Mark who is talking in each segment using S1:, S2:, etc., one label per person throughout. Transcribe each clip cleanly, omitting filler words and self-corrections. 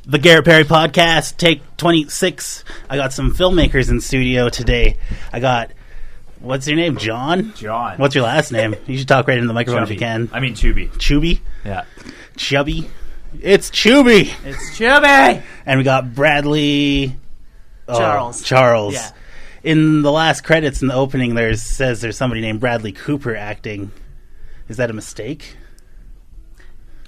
S1: The Garrett Perry Podcast, take 26. I got some filmmakers in studio today. I got, what's your name, Jon?
S2: Jon.
S1: What's your last name? You should talk right into the microphone
S2: Chuby.
S1: if you can.
S2: I mean Chuby.
S1: Chuby?
S2: Yeah.
S1: Chubby? It's Chuby!
S3: It's Chuby!
S1: And we got Bradley...
S3: Charles.
S1: Yeah. In the last credits in the opening, says there's somebody named Bradley Cooper acting. Is that a mistake?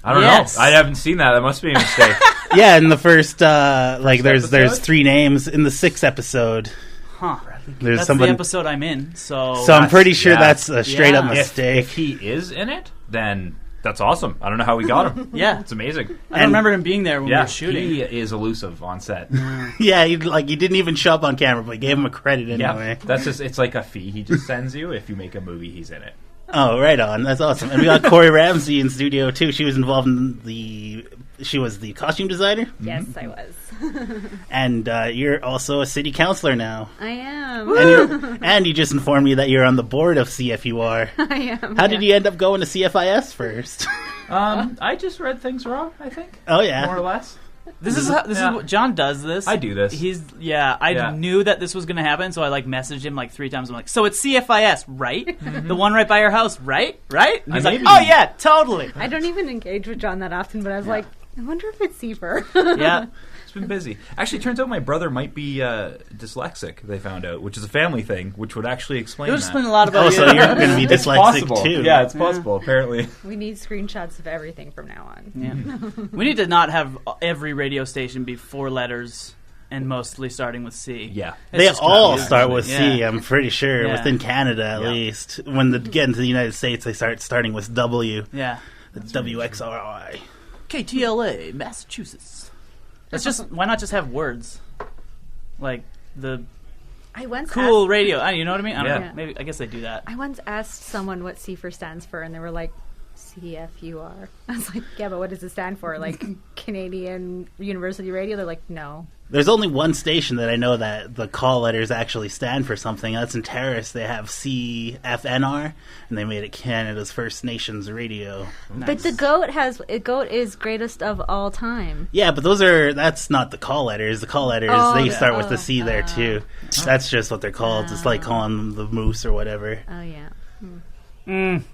S2: I don't know. I haven't seen that. That must be a mistake.
S1: Yeah, in the first there's
S2: episode?
S1: 3 names in the 6th episode.
S3: Huh.
S1: There's
S3: That's
S1: somebody,
S3: the episode I'm in, so
S1: I'm pretty sure
S2: yeah.
S1: that's a straight up
S3: Yeah.
S1: mistake.
S2: If he is in it, then that's awesome. I don't know how we got him.
S3: Yeah.
S2: It's amazing.
S3: I don't remember him being there when we
S2: Yeah,
S3: were shooting.
S2: he is elusive on set.
S1: Yeah, he didn't even show up on camera, but he gave him a credit
S2: Yeah,
S1: anyway.
S2: that's just, it's like a fee he just sends you. If you make a movie, he's in it.
S1: Oh, right on. That's awesome. And we got Cori Ramsey in studio too. She was involved in she was the costume designer.
S4: Yes, I was.
S1: And you're also a city councilor now.
S4: I am.
S1: And you just informed me that you're on the board of CFUR.
S4: I am.
S1: How did you end up going to CFIS first?
S2: I just read things wrong, I think.
S1: Oh, yeah.
S2: More or less.
S3: This is what Jon does. This
S2: I do this.
S3: I knew that this was going to happen, so I messaged him 3 times. I'm like, so it's CFIS, right? The one right by your house, right? And he's like, oh yeah, totally.
S4: I don't even engage with Jon that often, but I was like, I wonder if it's Seifer.
S3: Yeah.
S2: It's been busy. Actually, it turns out my brother might be dyslexic, they found out, which is a family thing, which would actually explain
S3: It would
S2: that.
S3: explain a lot about
S1: Oh,
S3: you.
S1: so you're going to be
S2: It's
S1: dyslexic
S2: possible.
S1: too.
S2: Yeah, it's possible, apparently.
S4: We need screenshots of everything from now on.
S3: Yeah. We need to not have every radio station be 4 letters and mostly starting with C.
S2: Yeah.
S3: It's
S1: They
S3: just
S1: all
S3: confusing.
S1: start with C,
S3: Yeah.
S1: I'm pretty sure,
S3: Yeah.
S1: within Canada at least. When they get into the United States, they start starting with W.
S3: Yeah.
S1: It's WXRI.
S3: KTLA, Massachusetts. That's just, why not just have words? Like the
S4: I once
S3: cool
S4: asked,
S3: radio. You know what I mean? I don't
S2: Yeah.
S3: know. Maybe, I guess they do that.
S4: I once asked someone what Seifer stands for, and they were like, CFUR. I was like, yeah, but what does it stand for? Like Canadian University Radio? They're like, no.
S1: There's only one station that I know that the call letters actually stand for something. That's in Terrace. They have CFNR, and they made it Canada's First Nations radio.
S4: But the goat is greatest of all time.
S1: Yeah, but that's not the call letters. The call letters, they start with the C there, too. That's just what they're called. It's like calling them the moose or whatever.
S4: Oh, yeah.
S2: Learn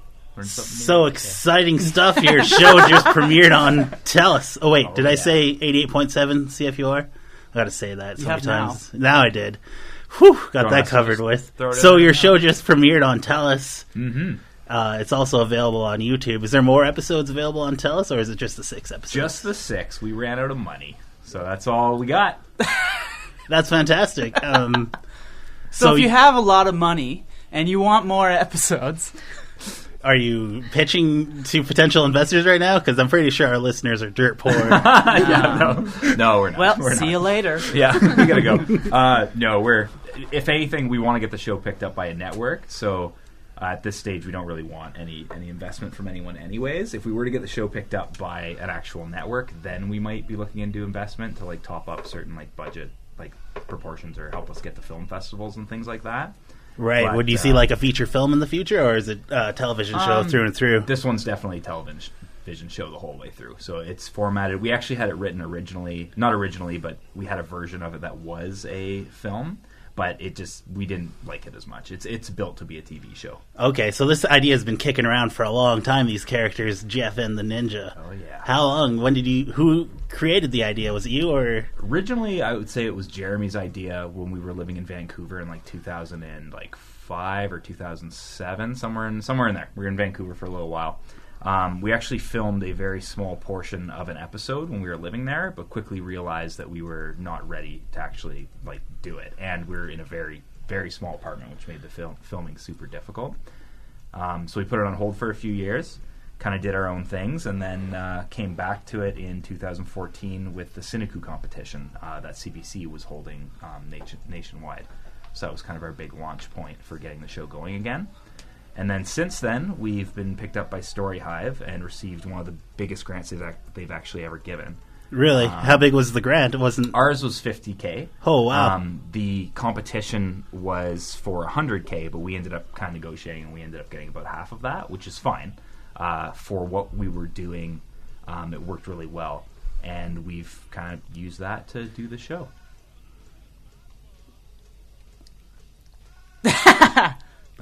S2: something new.
S1: So exciting stuff. Your show just premiered on Telus. Oh, wait, did I say 88.7 CFUR? I got to say that so many times. Now I did. Whew, got that covered with. So your show just premiered on Telus.
S2: Mm-hmm.
S1: It's also available on YouTube. Is there more episodes available on Telus, or is it just the 6 episodes?
S2: Just the 6. We ran out of money. So that's all we got.
S1: That's fantastic.
S3: So if you have a lot of money and you want more episodes...
S1: Are you pitching to potential investors right now? Because I'm pretty sure our listeners are dirt poor.
S2: No, we're not.
S3: Well,
S2: we're
S3: see
S2: not.
S3: you later.
S2: Yeah, we gotta go. No, if anything, we want to get the show picked up by a network. So at this stage, we don't really want any investment from anyone anyways. If we were to get the show picked up by an actual network, then we might be looking into investment to top up certain budget proportions or help us get to film festivals and things like that.
S1: Right.
S2: But,
S1: would you see a feature film in the future, or is it a television show through and through?
S2: This one's definitely a television show the whole way through. So it's formatted. We actually had it written not originally, but we had a version of it that was a film. But we didn't like it as much. It's built to be a TV show.
S1: Okay, so this idea has been kicking around for a long time, these characters, Geoff and the Ninja.
S2: Oh, yeah.
S1: How long? Who created the idea? Was it you, or?
S2: Originally, I would say it was Jeremy's idea when we were living in Vancouver in 2005 or 2007, somewhere in there. We were in Vancouver for a little while. We actually filmed a very small portion of an episode when we were living there, but quickly realized that we were not ready to actually do it, and we were in a very, very small apartment, which made the filming super difficult. So we put it on hold for a few years, kind of did our own things, and then came back to it in 2014 with the Sineku competition that CBC was holding nationwide. So that was kind of our big launch point for getting the show going again. And then since then, we've been picked up by Hive and received one of the biggest grants they've actually ever given.
S1: Really? How big was the grant? It wasn't.
S2: Ours was $50K.
S1: Oh, wow.
S2: The competition was for $100K, but we ended up kind of negotiating, and we ended up getting about half of that, which is fine. For what we were doing, it worked really well. and we've kind of used that to do the show.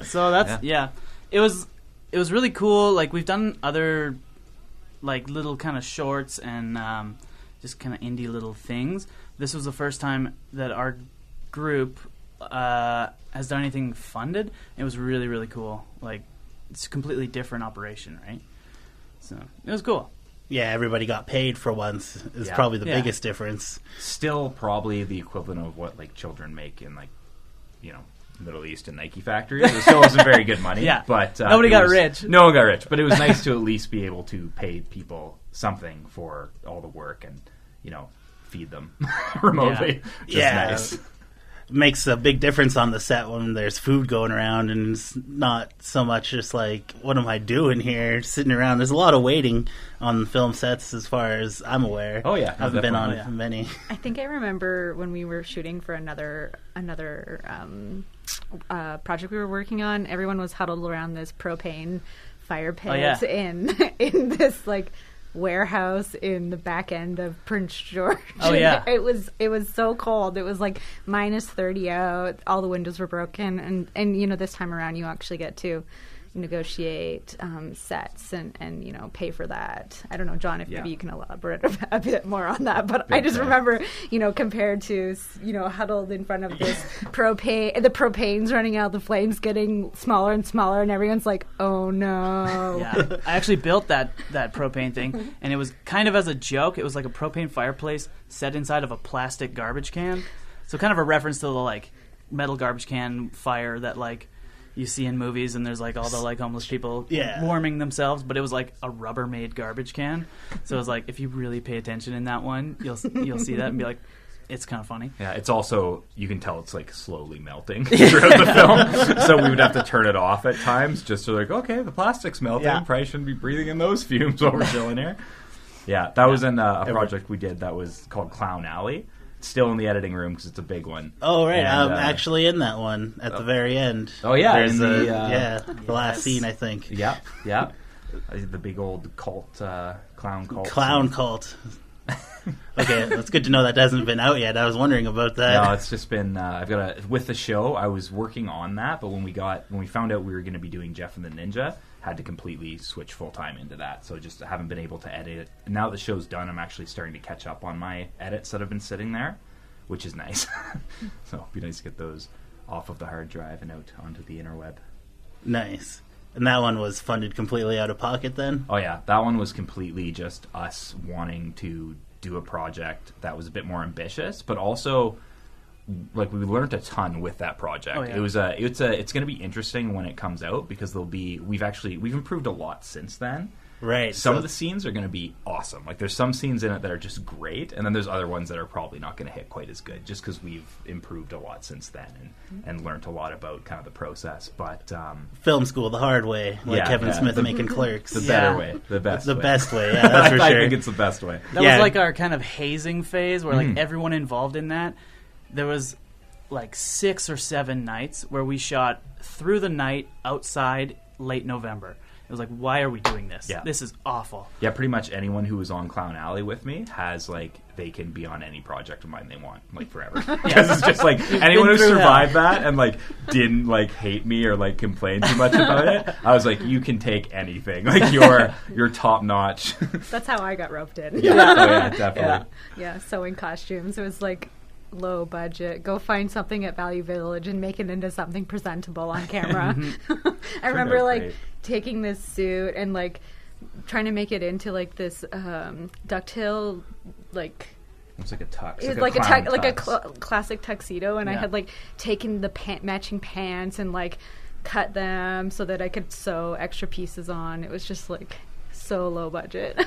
S3: So that's it was really cool. Like, we've done other like little kind of shorts and just kind of indie little things. This was the first time that our group has done anything funded. It was really, really cool. Like, it's a completely different operation, right? So it was cool.
S1: Yeah, everybody got paid for once. Is probably the biggest difference.
S2: Still probably the equivalent of what like children make in, like, Middle East and Nike factories. It still wasn't very good money. But
S3: nobody got rich.
S2: No one got rich, but it was nice to at least be able to pay people something for all the work and, feed them remotely. Nice.
S1: Makes a big difference on the set when there's food going around, and it's not so much just like, what am I doing here sitting around? There's a lot of waiting on film sets as far as I'm aware.
S2: Oh yeah,
S1: I haven't been on many.
S4: I think I remember when we were shooting for another project we were working on, everyone was huddled around this propane fire pit in this like warehouse in the back end of Prince George.
S3: Oh yeah.
S4: It was so cold. It was like minus 30 out. All the windows were broken, and this time around you actually get to negotiate sets and pay for that. I don't know, John, if maybe you can elaborate a bit more on that, but I just remember compared to huddled in front of this propane, the propane's running out, the flames getting smaller and smaller, and everyone's like, oh no.
S3: Yeah, I actually built that propane thing, and it was kind of as a joke. It was like a propane fireplace set inside of a plastic garbage can, so kind of a reference to the like metal garbage can fire that like you see in movies, and there's like all the like homeless people warming themselves, but it was like a Rubbermaid garbage can. So it was like, if you really pay attention in that one, you'll see that and be like, it's kind of funny.
S2: Yeah, it's also, you can tell it's like slowly melting throughout the film. So we would have to turn it off at times just to like, okay, the plastic's melting. Probably shouldn't be breathing in those fumes while we're chilling here. Yeah, that was in a project we did that was called Clown Alley. Still in the editing room because it's a big one.
S1: Oh, right. And, I'm actually in that one at the very end.
S2: Oh, yeah.
S1: There's the last scene, I think.
S2: Yeah. The big old cult, clown cult.
S1: Clown cult. Okay, that's good to know that hasn't been out yet. I was wondering about that.
S2: No, it's just been, with the show, I was working on that, but when we found out we were going to be doing Geoff and the Ninja, had to completely switch full-time into that, so just haven't been able to edit it. Now the show's done, I'm actually starting to catch up on my edits that have been sitting there, which is nice. So it'd be nice to get those off of the hard drive and out onto the interweb.
S1: Nice. And that one was funded completely out of pocket then?
S2: Oh yeah, that one was completely just us wanting to do a project that was a bit more ambitious, but also like we learned a ton with that project.
S3: Oh, yeah.
S2: It's going to be interesting when it comes out because we've improved a lot since then.
S1: Right.
S2: Some of the scenes are going to be awesome. Like there's some scenes in it that are just great, and then there's other ones that are probably not going to hit quite as good just because we've improved a lot since then and learned a lot about kind of the process. But
S1: film school the hard way, like Kevin Smith making Clerks.
S2: The better way, the best way.
S1: Yeah, that's for sure.
S2: I think it's the best way.
S3: That was like our kind of hazing phase where like everyone involved in that. There was like 6 or 7 nights where we shot through the night outside late November. It was like, why are we doing this?
S2: Yeah.
S3: This is awful.
S2: Yeah, pretty much anyone who was on Clown Alley with me has like they can be on any project of mine they want, like forever. Because it's just like anyone who survived that and like didn't like hate me or like complain too much about it. I was like, you can take anything. Like you're top notch.
S4: That's how I got roped in.
S2: Yeah, definitely.
S4: Yeah, sewing costumes. It was like low budget. Go find something at Value Village and make it into something presentable on camera. I remember like taking this suit and like trying to make it into like this ducktail like
S2: it's like a tux.
S4: It was like a classic tuxedo, and I had like taken the matching pants and like cut them so that I could sew extra pieces on. It was just like so low budget.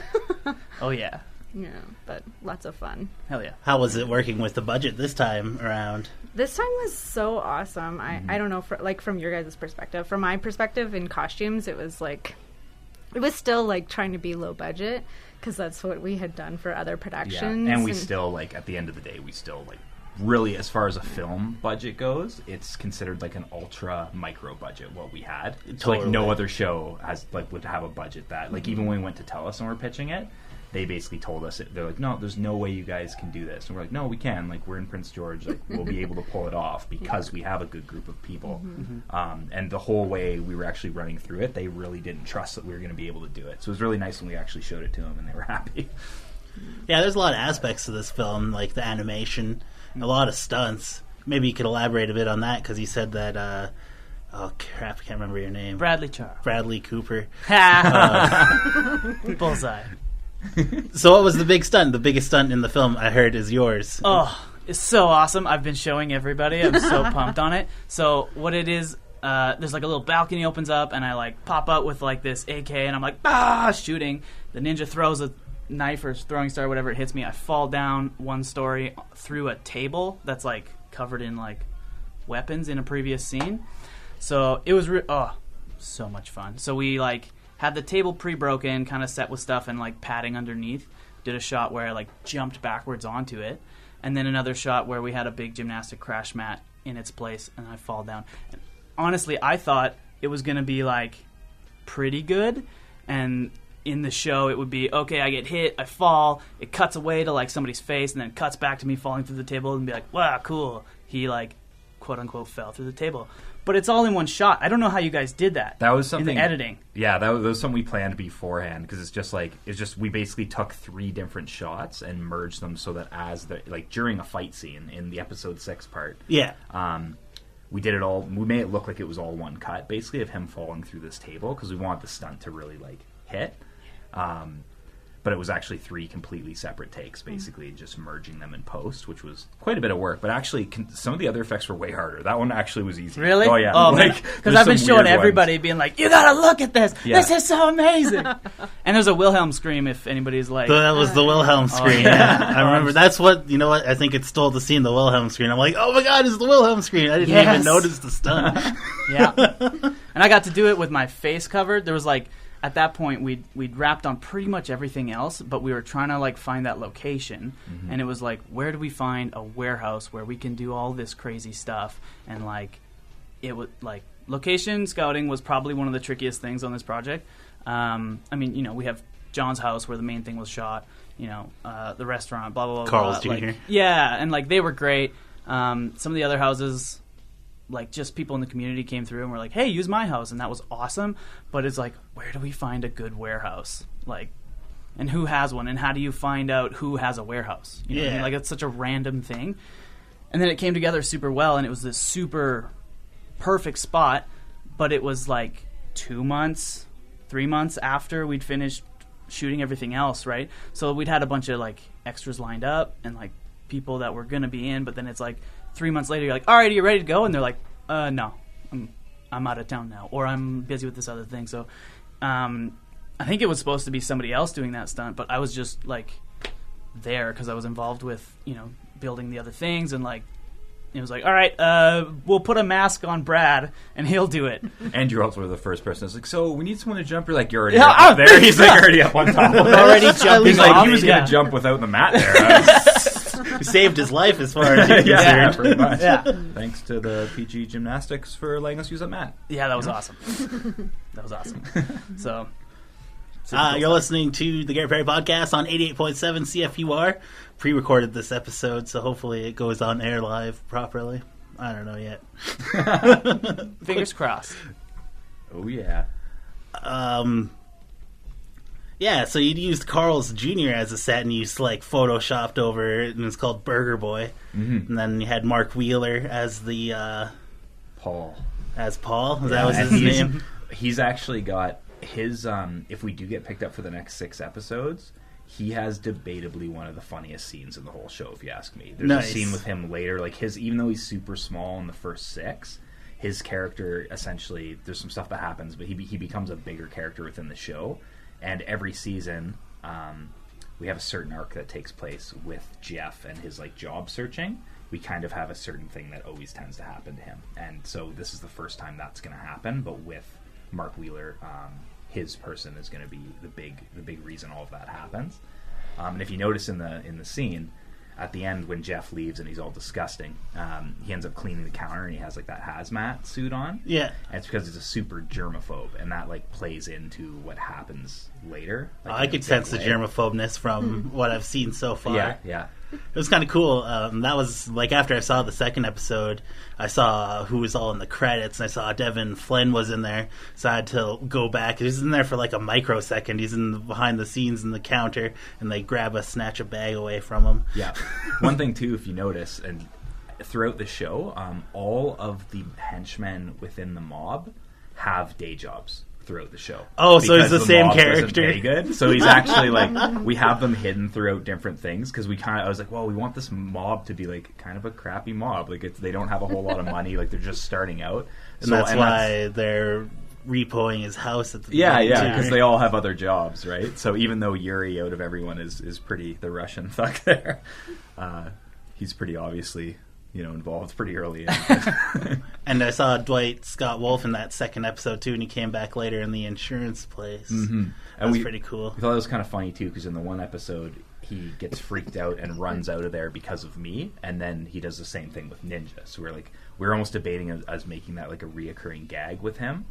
S3: Oh yeah.
S4: Yeah, but lots of fun.
S3: Hell yeah.
S1: How was it working with the budget this time around?
S4: This time was so awesome. I don't know, from your guys' perspective. From my perspective in costumes, it was like, it was still like trying to be low budget because that's what we had done for other productions.
S2: Yeah. And we still like, at the end of the day, we still like, really, as far as a film budget goes, it's considered like an ultra micro budget what we had. So like no other show has like would have a budget that like even when we went to Telus and we're pitching it, they basically told us, they're like, no, there's no way you guys can do this. And we're like, no, we can. Like, we're in Prince George. Like, we'll be able to pull it off because we have a good group of people. And the whole way we were actually running through it, they really didn't trust that we were going to be able to do it. So it was really nice when we actually showed it to them, and they were happy.
S1: Yeah, there's a lot of aspects to this film, like the animation, a lot of stunts. Maybe you could elaborate a bit on that, because you said that... oh, crap, I can't remember your name.
S3: Bradley Charles.
S1: Bradley Cooper.
S3: Bullseye.
S1: So what was the big stunt? The biggest stunt in the film, I heard, is yours.
S3: Oh, it's so awesome. I've been showing everybody. I'm so pumped on it. So what it is, there's like a little balcony opens up, and I like pop out with like this AK, and I'm like, shooting. The ninja throws a knife or throwing star, whatever, it hits me. I fall down one story through a table that's like covered in like weapons in a previous scene. So it was so much fun. So we like had the table pre-broken, kind of set with stuff and like padding underneath. Did a shot where I like jumped backwards onto it, and then another shot where we had a big gymnastic crash mat in its place, and I fall down. And honestly, I thought it was going to be like pretty good, and in the show it would be, okay, I get hit, I fall, it cuts away to like somebody's face, and then cuts back to me falling through the table, and be like, wow, cool. He like quote unquote fell through the table. But it's all in one shot. I don't know how you guys did that.
S2: That was something
S3: in the editing.
S2: Yeah, that was something we planned beforehand, because it's just we basically took 3 different shots and merged them so that as the like during a fight scene in the episode 6 part.
S1: Yeah.
S2: We did it all. We made it look like it was all one cut, basically, of him falling through this table, because we wanted the stunt to really like hit. But it was actually 3 completely separate takes, basically, just merging them in post, which was quite a bit of work. But actually, some of the other effects were way harder. That one actually was easy.
S3: Really?
S2: Oh, yeah.
S3: Oh, because I've been showing everybody, being like, you gotta look at this. Yeah. This is so amazing. And there's a Wilhelm scream, if anybody's like...
S1: That was the Wilhelm scream. Yeah. I remember. That's what, you know what, I think it stole the scene, the Wilhelm scream. I'm like, oh my god, it's the Wilhelm scream. I didn't even notice the stunt.
S3: Yeah. And I got to do it with my face covered. There was like... At that point, we'd wrapped on pretty much everything else, but we were trying to like find that location, and it was like, where do we find a warehouse where we can do all this crazy stuff? And like, it was like location scouting was probably one of the trickiest things on this project. I mean, you know, we have John's house where the main thing was shot. You know, the restaurant, blah blah blah.
S1: Carl's
S3: blah.
S1: Jr.
S3: Like, yeah, and like they were great. Some of the other houses, like just people in the community came through and were like, hey, use my house, and that was awesome. But it's like, where do we find a good warehouse? Like, and who has one, and how do you find out who has a warehouse? You know what I mean? Like, it's such a random thing. And then it came together super well, and it was this super perfect spot, but it was like 2 months, 3 months after we'd finished shooting everything else, right? So we'd had a bunch of like extras lined up and like people that were gonna be in, but then it's like 3 months later, you're like, all right, are you ready to go? And they're like, no, I'm out of town now, or I'm busy with this other thing. So I think it was supposed to be somebody else doing that stunt, but I was just like there because I was involved with, you know, building the other things, and like it was like, all right, we'll put a mask on Brad and he'll do it.
S2: And you're also the first person that's like, so we need someone to jump. You're like, you're already up there. He's like already up on top of it.
S3: Already jumping.
S2: He's like, he was going to jump without the mat there.
S1: He saved his life as far as you're concerned.
S2: Yeah, pretty much.
S3: Yeah.
S2: Thanks to the PG Gymnastics for letting us use that mat.
S3: Yeah, that was awesome. That was awesome. So...
S1: you're listening to the Garrett Perry Podcast on 88.7 CFUR. Pre-recorded this episode, so hopefully it goes on air live properly. I don't know yet.
S3: Fingers crossed.
S2: Oh, yeah.
S1: Yeah, so you used Carl's Jr. as a set, and you just, like, photoshopped over it, and it's called Burger Boy. Mm-hmm. And then you had Mark Wheeler as the...
S2: Paul.
S1: As Paul? That was his name?
S2: He's actually got... His if we do get picked up for the next 6 episodes, he has debatably one of the funniest scenes in the whole show, if you ask me. There's a scene with him later, like even though he's super small in the first 6, his character essentially, there's some stuff that happens, but he becomes a bigger character within the show. And every season, we have a certain arc that takes place with Geoff and his like job searching. We kind of have a certain thing that always tends to happen to him, and so this is the first time that's going to happen. But with Mark Wheeler, his person is going to be the big reason all of that happens. And if you notice in the scene, at the end when Geoff leaves and he's all disgusting, he ends up cleaning the counter and he has like that hazmat suit on.
S1: Yeah.
S2: And it's because he's a super germaphobe, and that like plays into what happens later. Like,
S1: I could sense the germaphobness from what I've seen so far.
S2: Yeah.
S1: It was kind of cool. That was like after I saw the second episode, I saw who was all in the credits, and I saw Devin Flynn was in there, so I had to go back. He was in there for like a microsecond. He's behind the scenes in the counter, and they snatch a bag away from him.
S2: Yeah. One thing too, if you notice, and throughout the show, all of the henchmen within the mob have day jobs throughout the show.
S1: Oh, so he's the same
S2: mob
S1: character.
S2: Very good. So he's actually like, we have them hidden throughout different things because I was like, well, we want this mob to be like kind of a crappy mob. Like they don't have a whole lot of money. Like they're just starting out.
S1: And that's why they're repoing his house at the
S2: beginning. Yeah, because they all have other jobs, right? So even though Yuri out of everyone is pretty the Russian thug there, he's pretty obviously involved pretty early in.
S1: And I saw Dwight Scott Wolf in that second episode too, and he came back later in the insurance place.
S2: Mm-hmm.
S1: That was pretty cool.
S2: I thought it was kind of funny too, because in the one episode he gets freaked out and runs out of there because of me, and then he does the same thing with Ninja. So we're almost debating as making that like a reoccurring gag with him,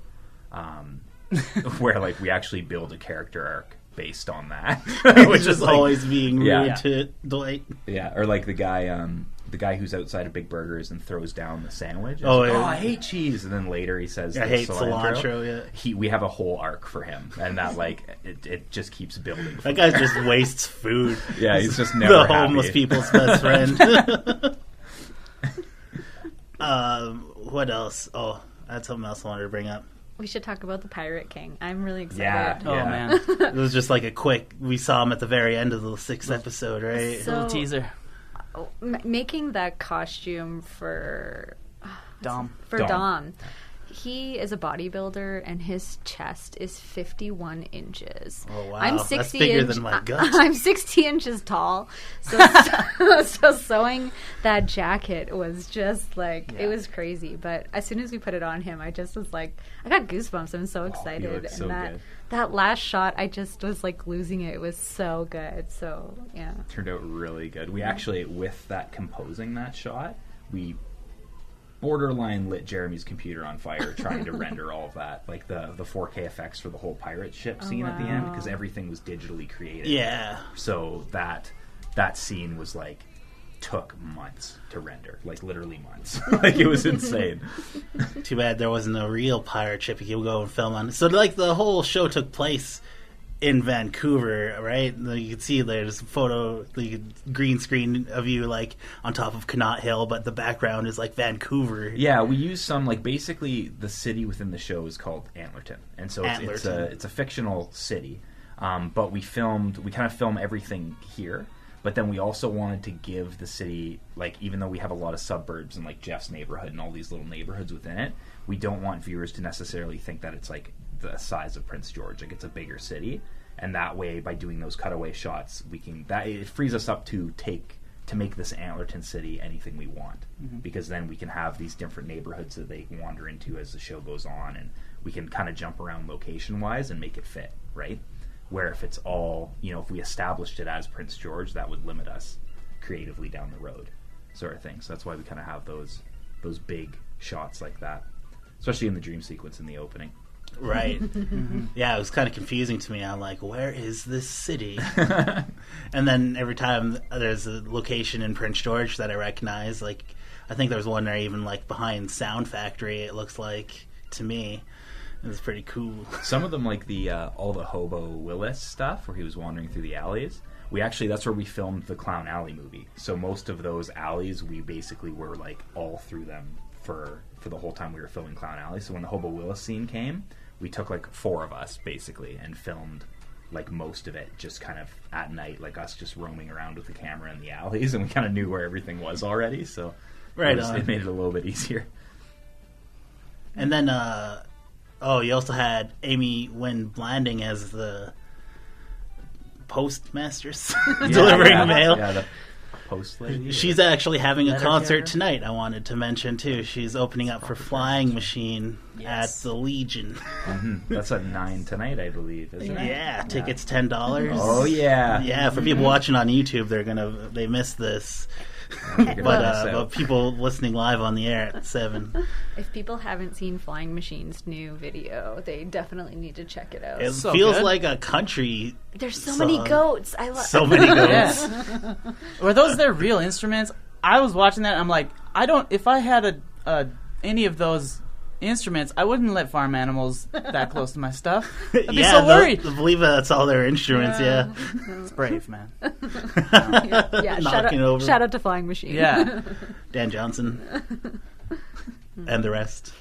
S2: where like we actually build a character arc based on that,
S1: which is like, always being rude to Dwight.
S2: Yeah, or like the guy who's outside of Big Burgers and throws down the sandwich.
S1: Oh,
S2: like, I hate cheese, and then later he says,
S1: I hate cilantro. Yeah,
S2: we have a whole arc for him, and that like it just keeps building.
S1: That guy just wastes food.
S2: Yeah, he's just never
S1: the homeless people's best friend. What else? Oh, I had something else I wanted to bring up.
S4: We should talk about the Pirate King. I'm really excited.
S2: Yeah.
S3: Oh, man.
S1: It was just like we saw him at the very end of the 6th episode, right?
S3: Little teaser.
S4: Making that costume for
S3: Dom.
S4: Dom. He is a bodybuilder, and his chest is 51 inches.
S1: Oh, wow.
S4: I'm 60
S1: That's bigger than my gut.
S4: I'm 60 inches tall. So sewing that jacket was just like, it was crazy. But as soon as we put it on him, I just was like, I got goosebumps. I'm so excited.
S2: He looks so good.
S4: That last shot, I just was like losing it. It was so good. So, yeah.
S2: Turned out really good. We actually, with that composing that shot, we borderline lit Jeremy's computer on fire trying to render all of that, like the 4K effects for the whole pirate ship scene at the end, because everything was digitally created.
S1: Yeah.
S2: So that scene was like took months to render, like literally months. Like it was insane.
S1: Too bad there wasn't a real pirate ship you could go and film on. So like the whole show took place in Vancouver, right? You can see there's a photo, the green screen of you like on top of Connaught Hill, but the background is like Vancouver.
S2: Yeah, we use some like basically the city within the show is called Antlerton, and so it's a fictional city. But we kind of film everything here. But then we also wanted to give the city, like, even though we have a lot of suburbs and like Geoff's neighborhood and all these little neighborhoods within it, we don't want viewers to necessarily think that it's like the size of Prince George, like it's a bigger city. And that way, by doing those cutaway shots, it frees us up to make this Antlerton city anything we want, because then we can have these different neighborhoods that they wander into as the show goes on, and we can kind of jump around location wise and make it fit, right? Where if it's all, if we established it as Prince George, that would limit us creatively down the road, sort of thing. So that's why we kind of have those big shots like that, especially in the dream sequence in the opening.
S1: Right. Yeah, it was kind of confusing to me. I'm like, where is this city? And then every time there's a location in Prince George that I recognize, like I think there was one there even like behind Sound Factory, it looks like to me. It was pretty cool.
S2: Some of them, like all the Hobo Willis stuff where he was wandering through the alleys, that's where we filmed the Clown Alley movie. So most of those alleys, we basically were like all through them for the whole time we were filming Clown Alley. So when the Hobo Willis scene came, we took like 4 of us basically and filmed like most of it just kind of at night, like us just roaming around with the camera in the alleys, and we kind of knew where everything was already. So it made it a little bit easier.
S1: And then, you also had Amy Wynn Blanding as the postmistress delivering mail.
S2: Yeah, the host lady?
S1: She's actually having a concert
S3: carrier?
S1: tonight, I wanted to mention, too. She's opening up for Flying Machine at the Legion.
S2: That's at 9 tonight, I believe, isn't it?
S1: Yeah, tickets $10.
S2: Oh, yeah.
S1: Yeah, for people watching on YouTube, they missed this. But people listening live on the air at 7.
S4: If people haven't seen Flying Machine's new video, they definitely need to check it out.
S1: It
S3: So
S1: feels
S3: good.
S1: like a country.
S4: There's so many goats. I love
S1: So many goats.
S3: Yeah. Were those their real instruments? I was watching that and I'm like, if I had any of those instruments, I wouldn't let farm animals that close to my stuff. I'd be so worried.
S1: I believe that's all their instruments, yeah.
S3: It's brave, man.
S4: Yeah,
S1: Knocking over.
S4: shout out to Flying Machine.
S3: Yeah.
S1: Dan Johnson. And the rest.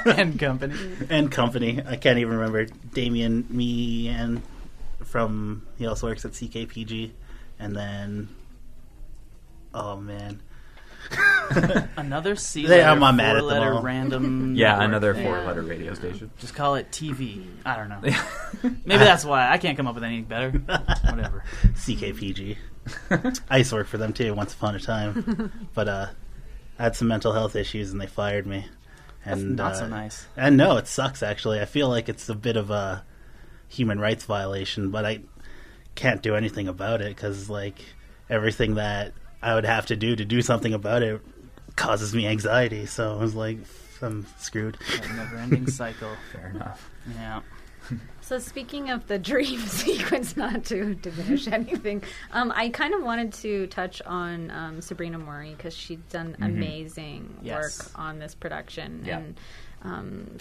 S3: And company.
S1: And company. I can't even remember. Damien Meehan he also works at CKPG. And then, oh man.
S3: Another
S1: I'm not mad at them
S3: four-letter
S1: all.
S3: random.
S2: Yeah, another 4-letter radio station.
S3: Just call it TV. I don't know. Maybe that's why I can't come up with anything better. Whatever.
S1: CKPG. I used to work for them too once upon a time. But I had some mental health issues and they fired me. And
S3: That's not so nice.
S1: And no, it sucks actually. I feel like it's a bit of a human rights violation, but I can't do anything about it because like everything that I would have to do something about it causes me anxiety. So I was like, I'm screwed.
S3: That never-ending cycle.
S2: Fair enough.
S3: Yeah.
S4: So speaking of the dream sequence, not to diminish anything, I kind of wanted to touch on Sabrina Mori because she's done amazing work on this production.
S2: Yeah.
S4: And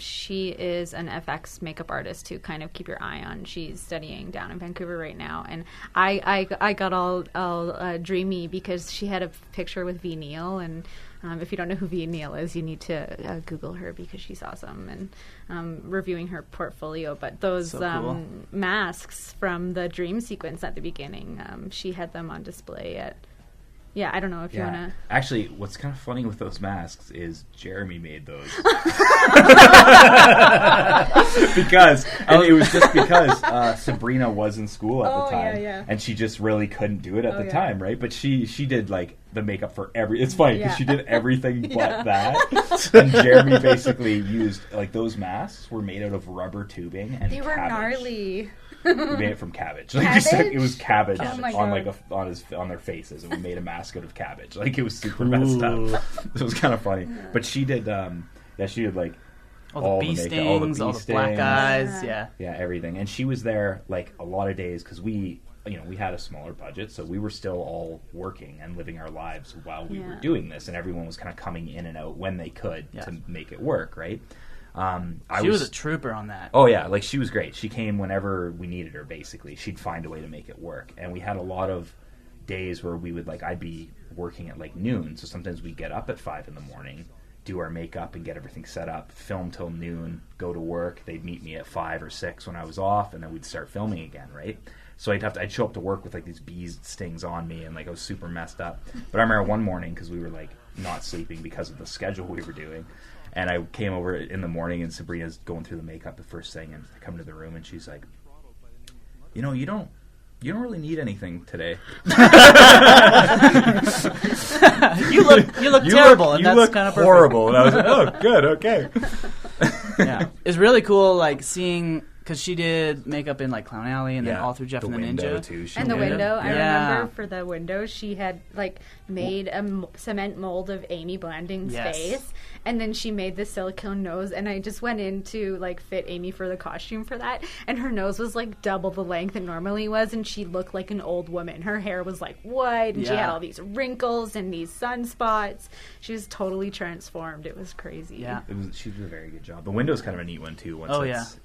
S4: she is an FX makeup artist to kind of keep your eye on. She's studying down in Vancouver right now. And I got all dreamy because she had a picture with V. Neil. And if you don't know who V. Neil is, you need to Google her because she's awesome. And reviewing her portfolio. But those
S3: So cool.
S4: masks from the dream sequence at the beginning, she had them on display at... Yeah, I don't know if you want to...
S2: Actually, what's kind of funny with those masks is Jeremy made those. It was just because Sabrina was in school at the time.
S4: Yeah.
S2: And she just really couldn't do it at the time, right? But she did, like, the makeup for it's funny, because she did everything but that. And Jeremy basically used, like, those masks were made out of rubber tubing and
S4: They were gnarly.
S2: We made it from cabbage. Like you said, it was cabbage
S4: Oh my
S2: on
S4: God.
S2: on their faces, and we made a mask out of cabbage. Like it was super messed up. It was kind of funny. But she did, she did like
S3: All the bee stings, all the black eyes, yeah,
S2: everything. And she was there like a lot of days because we had a smaller budget, so we were still all working and living our lives while we were doing this, and everyone was kind of coming in and out when they could to make it work, right?
S3: She was a trooper on that.
S2: Oh yeah, like she was great. She came whenever we needed her. Basically, she'd find a way to make it work. And we had a lot of days where we would I'd be working at like noon, so sometimes we'd get up at 5 a.m, do our makeup and get everything set up, film till noon, go to work. They'd meet me at 5 or 6 when I was off, and then we'd start filming again, right? So I'd show up to work with like these bee stings on me, and like I was super messed up. But I remember one morning because we were like not sleeping because of the schedule we were doing. And I came over in the morning, and Sabrina's going through the makeup the first thing, and I come into the room, and she's like, you don't really need anything today.
S3: You look terrible, and
S2: you
S3: that's
S2: look
S3: kind of
S2: horrible. And I was like, oh, good, okay.
S3: Yeah, it's really cool, like seeing. Because she did makeup in like Clown Alley and then all through Geoff and the
S2: Window
S3: Ninja.
S2: too,
S4: And the window. I
S3: Yeah.
S4: remember for the window, she had like made a cement mold of Amy Blanding's face, and then she made the silicone nose. And I just went in to like fit Amy for the costume for that, and her nose was like double the length it normally was, and she looked like an old woman. Her hair was like white, and she had all these wrinkles and these sunspots. She was totally transformed. It was crazy.
S3: Yeah,
S2: she did a very good job. The window's kind of a neat one too.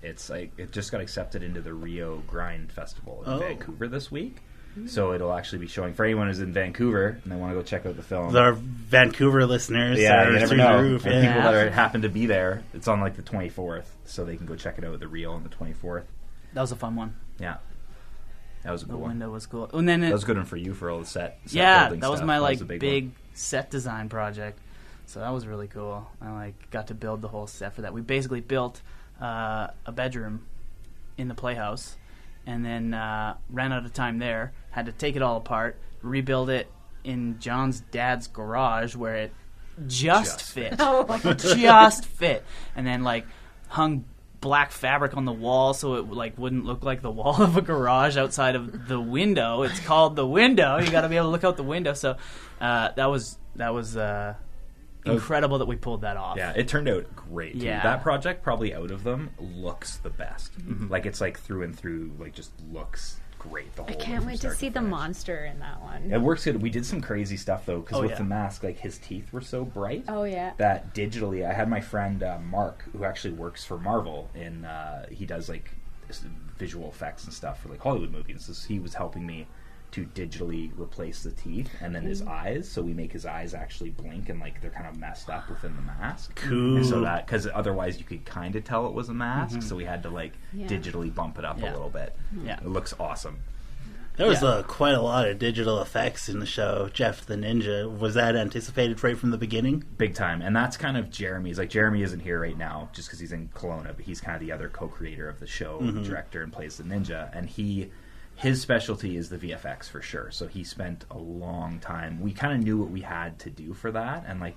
S2: It's like it just got accepted into the Rio Grind Festival in Vancouver this week. So it'll actually be showing for anyone who's in Vancouver and they want to go check out the film.
S1: Our Vancouver listeners,
S2: you never know.
S1: The roof,
S2: People that happen to be there. It's on like the 24th, so they can go check it out at the Rio on the 24th.
S3: that was a fun one.
S2: Yeah, that was a cool
S3: The
S2: one.
S3: window was cool, and then
S2: That was a good one for you for all the set
S3: yeah,
S2: building
S3: that was
S2: stuff.
S3: my
S2: That
S3: like
S2: a
S3: big
S2: one.
S3: set design project. So that was really cool. I like got to build the whole set for that. We basically built a bedroom in the Playhouse, and then ran out of time there. Had to take it all apart, rebuild it in John's dad's garage where it just fit.
S4: Just
S3: fit. And then, like, hung black fabric on the wall so it, like, wouldn't look like the wall of a garage outside of the window. It's called the window. You got to be able to look out the window. So that was incredible that we pulled that off.
S2: Yeah, it turned out great. Too.
S3: Yeah.
S2: That project, probably out of them, looks the best. Like, it's like through and through, like, just looks great. The whole
S4: I can't wait to see the
S2: finish.
S4: monster in that one.
S2: It works good. We did some crazy stuff though, because with the mask, like, his teeth were so bright.
S4: Oh yeah.
S2: That digitally, I had my friend Mark, who actually works for Marvel, and he does like visual effects and stuff for like Hollywood movies. So he was helping me to digitally replace the teeth and then his eyes, so we make his eyes actually blink and like they're kind of messed up within the mask.
S1: Cool.
S2: And so that, because otherwise you could kind of tell it was a mask, so we had to like digitally bump it up a little bit.
S3: Yeah,
S2: it looks awesome.
S1: There was quite a lot of digital effects in the show. Geoff the Ninja, was that anticipated right from the beginning?
S2: Big time. And that's kind of Jeremy's. Like, Jeremy isn't here right now just because he's in Kelowna, but he's kind of the other co-creator of the show, director, and plays the ninja. And his specialty is the VFX for sure. So he spent a long time. We kind of knew what we had to do for that. And, like,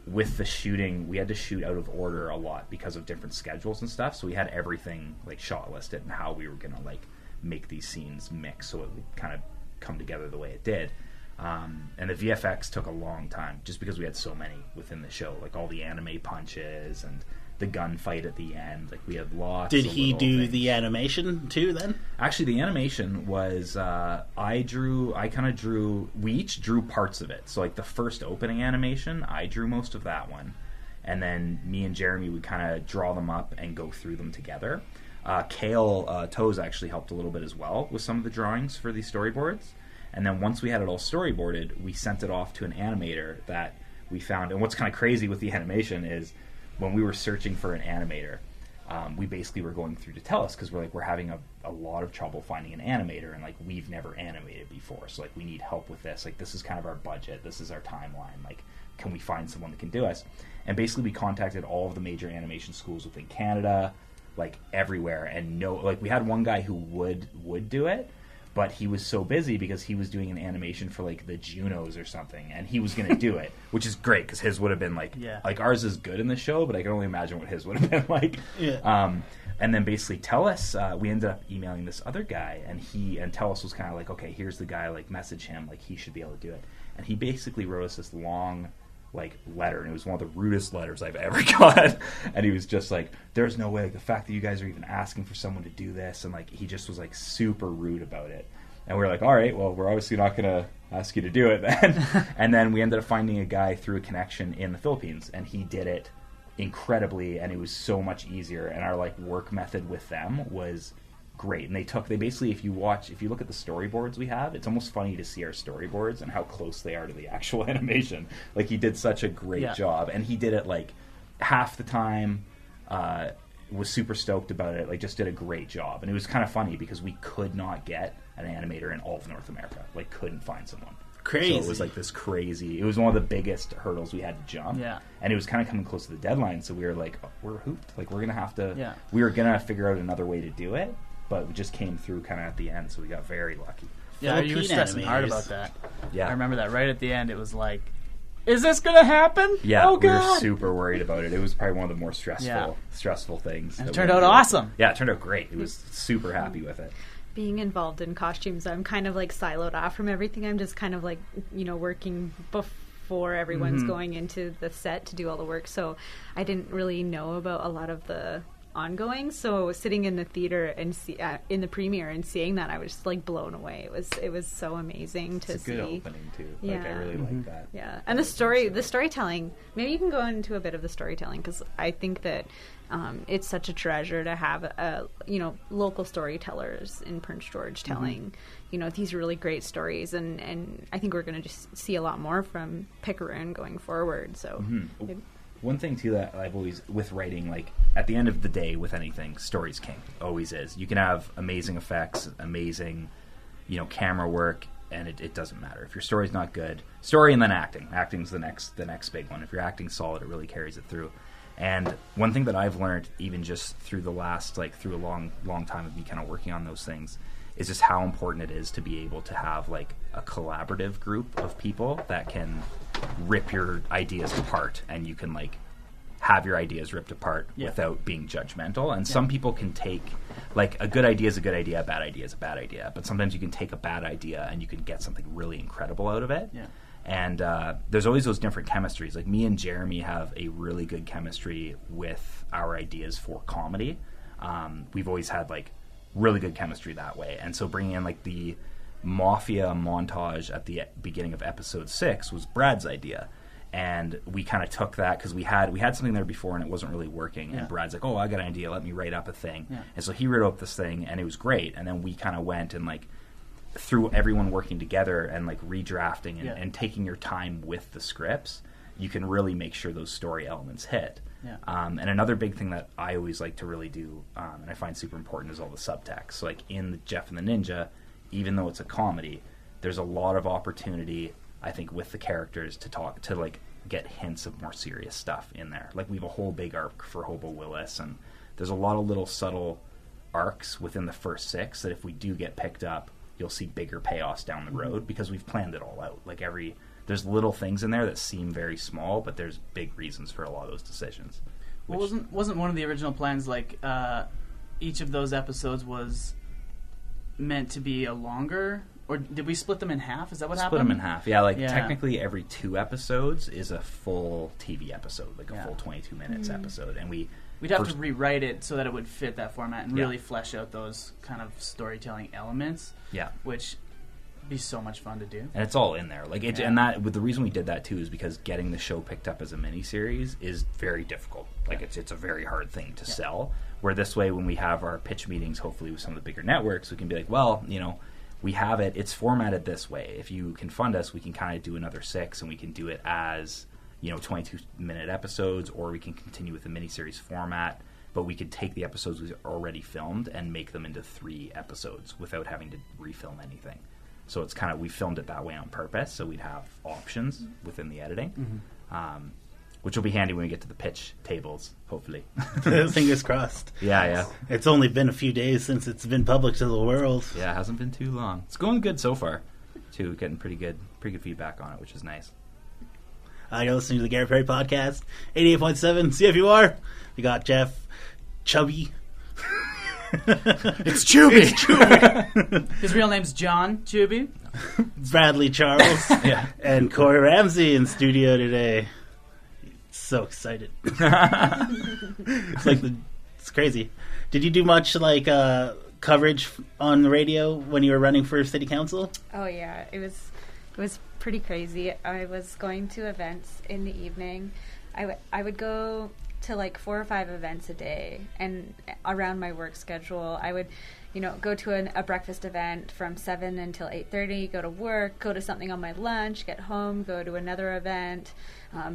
S2: with the shooting, we had to shoot out of order a lot because of different schedules and stuff. So we had everything, like, shot listed and how we were going to, like, make these scenes mix so it would kind of come together the way it did. And the VFX took a long time just because we had so many within the show, like all the anime punches and the gunfight at the end. Like, we had lots.
S1: Did
S2: of
S1: he
S2: little
S1: do
S2: things.
S1: the animation too then?
S2: Actually, the animation was we each drew parts of it. So like the first opening animation, I drew most of that one, and then me and Jeremy would kind of draw them up and go through them together. Kale Toes actually helped a little bit as well with some of the drawings for these storyboards. And then once we had it all storyboarded, we sent it off to an animator that we found. And what's kind of crazy with the animation is when we were searching for an animator, we basically were going through to Telus because we're having a lot of trouble finding an animator, and like we've never animated before. So like we need help with this. Like, this is kind of our budget. This is our timeline. Like, can we find someone that can do us? And basically we contacted all of the major animation schools within Canada, like everywhere, and we had one guy who would do it, but he was so busy because he was doing an animation for like the Junos or something, and he was going to do it, which is great because his would have been like ours is good in the show, but I can only imagine what his would have been like. And then basically Telus, we ended up emailing this other guy, and Telus was kind of like, okay, here's the guy, like message him, like he should be able to do it. And he basically wrote us this long like letter, and it was one of the rudest letters I've ever got. And he was just like, there's no way, like, the fact that you guys are even asking for someone to do this, and like he just was like super rude about it. And we were like, all right, well, we're obviously not gonna ask you to do it then. And then we ended up finding a guy through a connection in the Philippines, and he did it incredibly, and it was so much easier, and our like work method with them was great. And they basically, if you look at the storyboards we have, it's almost funny to see our storyboards and how close they are to the actual animation. Like, he did such a great job, and he did it like half the time, was super stoked about it, like just did a great job. And it was kind of funny because we could not get an animator in all of North America, like couldn't find someone.
S1: Crazy.
S2: So it was like this crazy, it was one of the biggest hurdles we had to jump.
S3: Yeah.
S2: And it was kind of coming close to the deadline, so we were like, oh, we're hooped, like we're gonna have to we were gonna figure out another way to do it, but we just came through kind of at the end, so we got very lucky.
S3: Yeah, you were stressing hard
S1: animators.
S3: about that.
S2: Yeah.
S3: I remember that right at the end. It was like, is this going to happen?
S2: Yeah,
S3: oh,
S2: we were
S3: God.
S2: super worried about it. It was probably one of the more stressful things.
S3: And it
S2: that
S3: turned
S2: we
S3: out
S2: did.
S3: awesome.
S2: Yeah, it turned out great. It was super happy with it.
S4: Being involved in costumes, I'm kind of like siloed off from everything. I'm just kind of like, working before everyone's going into the set to do all the work. So I didn't really know about a lot of the ongoing. So sitting in the theater and in the premiere and seeing that, I was just like blown away. It was so amazing to see.
S2: It's a good opening too.
S4: Yeah.
S2: Like, I really like that.
S4: Yeah, and the storytelling. Maybe you can go into a bit of the storytelling, because I think that it's such a treasure to have local storytellers in Prince George telling these really great stories, and I think we're going to just see a lot more from Picaroon going forward. So.
S2: One thing too that I've always, with writing, like at the end of the day with anything, story's king. Always is. You can have amazing effects, amazing, camera work, and it doesn't matter if your story's not good. Story and then acting. Acting's the next big one. If your acting's solid, it really carries it through. And one thing that I've learned, even just through the last, through a long time of me kind of working on those things, is just how important it is to be able to have like a collaborative group of people that can rip your ideas apart, and you can like have your ideas ripped apart without being judgmental. And some people can take, like, a good idea is a good idea, a bad idea is a bad idea. But sometimes you can take a bad idea and you can get something really incredible out of it. Yeah. And there's always those different chemistries. Like, me and Jeremy have a really good chemistry with our ideas for comedy. We've always had, like, really good chemistry that way. And so bringing in, like, the mafia montage at the beginning of episode 6 was Brad's idea. And we kind of took that because we had something there before and it wasn't really working. And Brad's like, oh, I got an idea. Let me write up a thing. Yeah. And so he wrote up this thing, and it was great. And then we kind of went and, like, through everyone working together and, like, redrafting and taking your time with the scripts, you can really make sure those story elements hit. Yeah. And another big thing that I always like to really do, and I find super important, is all the subtext. So, like, in the Geoff and the Ninja, even though it's a comedy, there's a lot of opportunity, I think, with the characters to like get hints of more serious stuff in there. Like, we have a whole big arc for Hobo Willis, and there's a lot of little subtle arcs within the first 6 that if we do get picked up, you'll see bigger payoffs down the road because we've planned it all out. Like, there's little things in there that seem very small, but there's big reasons for a lot of those decisions.
S3: Well, wasn't one of the original plans like each of those episodes was meant to be a longer? Or did we split them in half? Is that what happened?
S2: Split them in half. Yeah, technically every 2 episodes is a full TV episode, like a full 22 minutes episode. And we'd
S3: have to rewrite it so that it would fit that format and really flesh out those kind of storytelling elements. Yeah. Which would be so much fun to do. And
S2: it's all in there. Like and the reason we did that too is because getting the show picked up as a miniseries is very difficult. Like it's a very hard thing to sell. Where this way, when we have our pitch meetings, hopefully with some of the bigger networks, we can be like, well, we have it. It's formatted this way. If you can fund us, we can kind of do another 6, and we can do it as 22-minute episodes, or we can continue with the miniseries format. But we could take the episodes we've already filmed and make them into 3 episodes without having to refilm anything. So it's kind of, we filmed it that way on purpose, so we'd have options within the editing. Mm-hmm. Which will be handy when we get to the pitch tables, hopefully.
S1: Fingers crossed.
S2: Yeah.
S1: It's only been a few days since it's been public to the world.
S2: Yeah, it hasn't been too long. It's going good so far, too. Getting pretty good feedback on it, which is nice.
S1: You're listening to the Garrett Perry Podcast, 88.7 CFUR. We got Geoff Chuby.
S2: It's Chuby.
S3: His real name's Jon Chuby.
S1: Bradley Charles. And Cori Ramsey in studio today. So excited. It's crazy. Did you do much coverage on the radio when you were running for city council?
S4: Oh yeah, it was pretty crazy. I was going to events in the evening. I would go to like 4 or 5 events a day, and around my work schedule I would go to a breakfast event from 7 until 8:30, go to work, go to something on my lunch, get home, go to another event,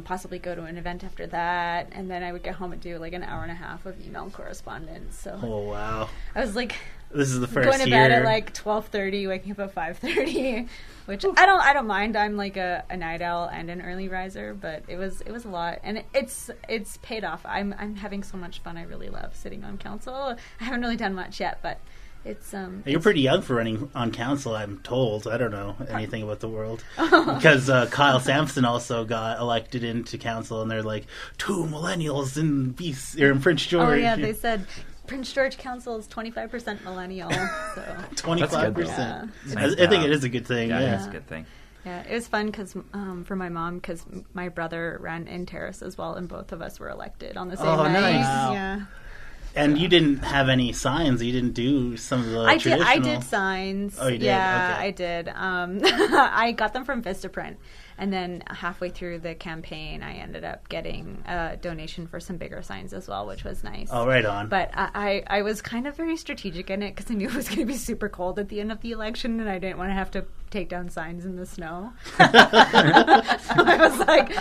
S4: possibly go to an event after that, and then I would get home and do like an hour and a half of email correspondence. So
S1: oh wow,
S4: I was like,
S1: this is the first
S4: going to bed at like 12:30, waking up at 5:30, which I don't mind. I'm like a night owl and an early riser, but it was a lot, and it's paid off. I'm having so much fun. I really love sitting on council. I haven't really done much yet, but you're
S1: pretty young for running on council, I'm told. I don't know anything about the world. Because Kyle Sampson also got elected into council, and they're like, 2 millennials in Prince George.
S4: Oh, yeah, they said Prince George Council is 25% millennial. So
S1: 25%. I think it is a good thing.
S2: Yeah, it's a good thing.
S4: Yeah, it was fun because for my mom, because my brother ran in Terrace as well, and both of us were elected on the same night.
S1: Nice.
S4: Wow. Yeah.
S1: And you didn't have any signs. You didn't do some of the traditional...
S4: I did signs.
S1: Oh, you did?
S4: Yeah,
S1: okay.
S4: I did. I got them from Vistaprint. And then halfway through the campaign, I ended up getting a donation for some bigger signs as well, which was nice.
S1: Oh, right on.
S4: But I was kind of very strategic in it because I knew it was going to be super cold at the end of the election, and I didn't want to have to take down signs in the snow. So I was like,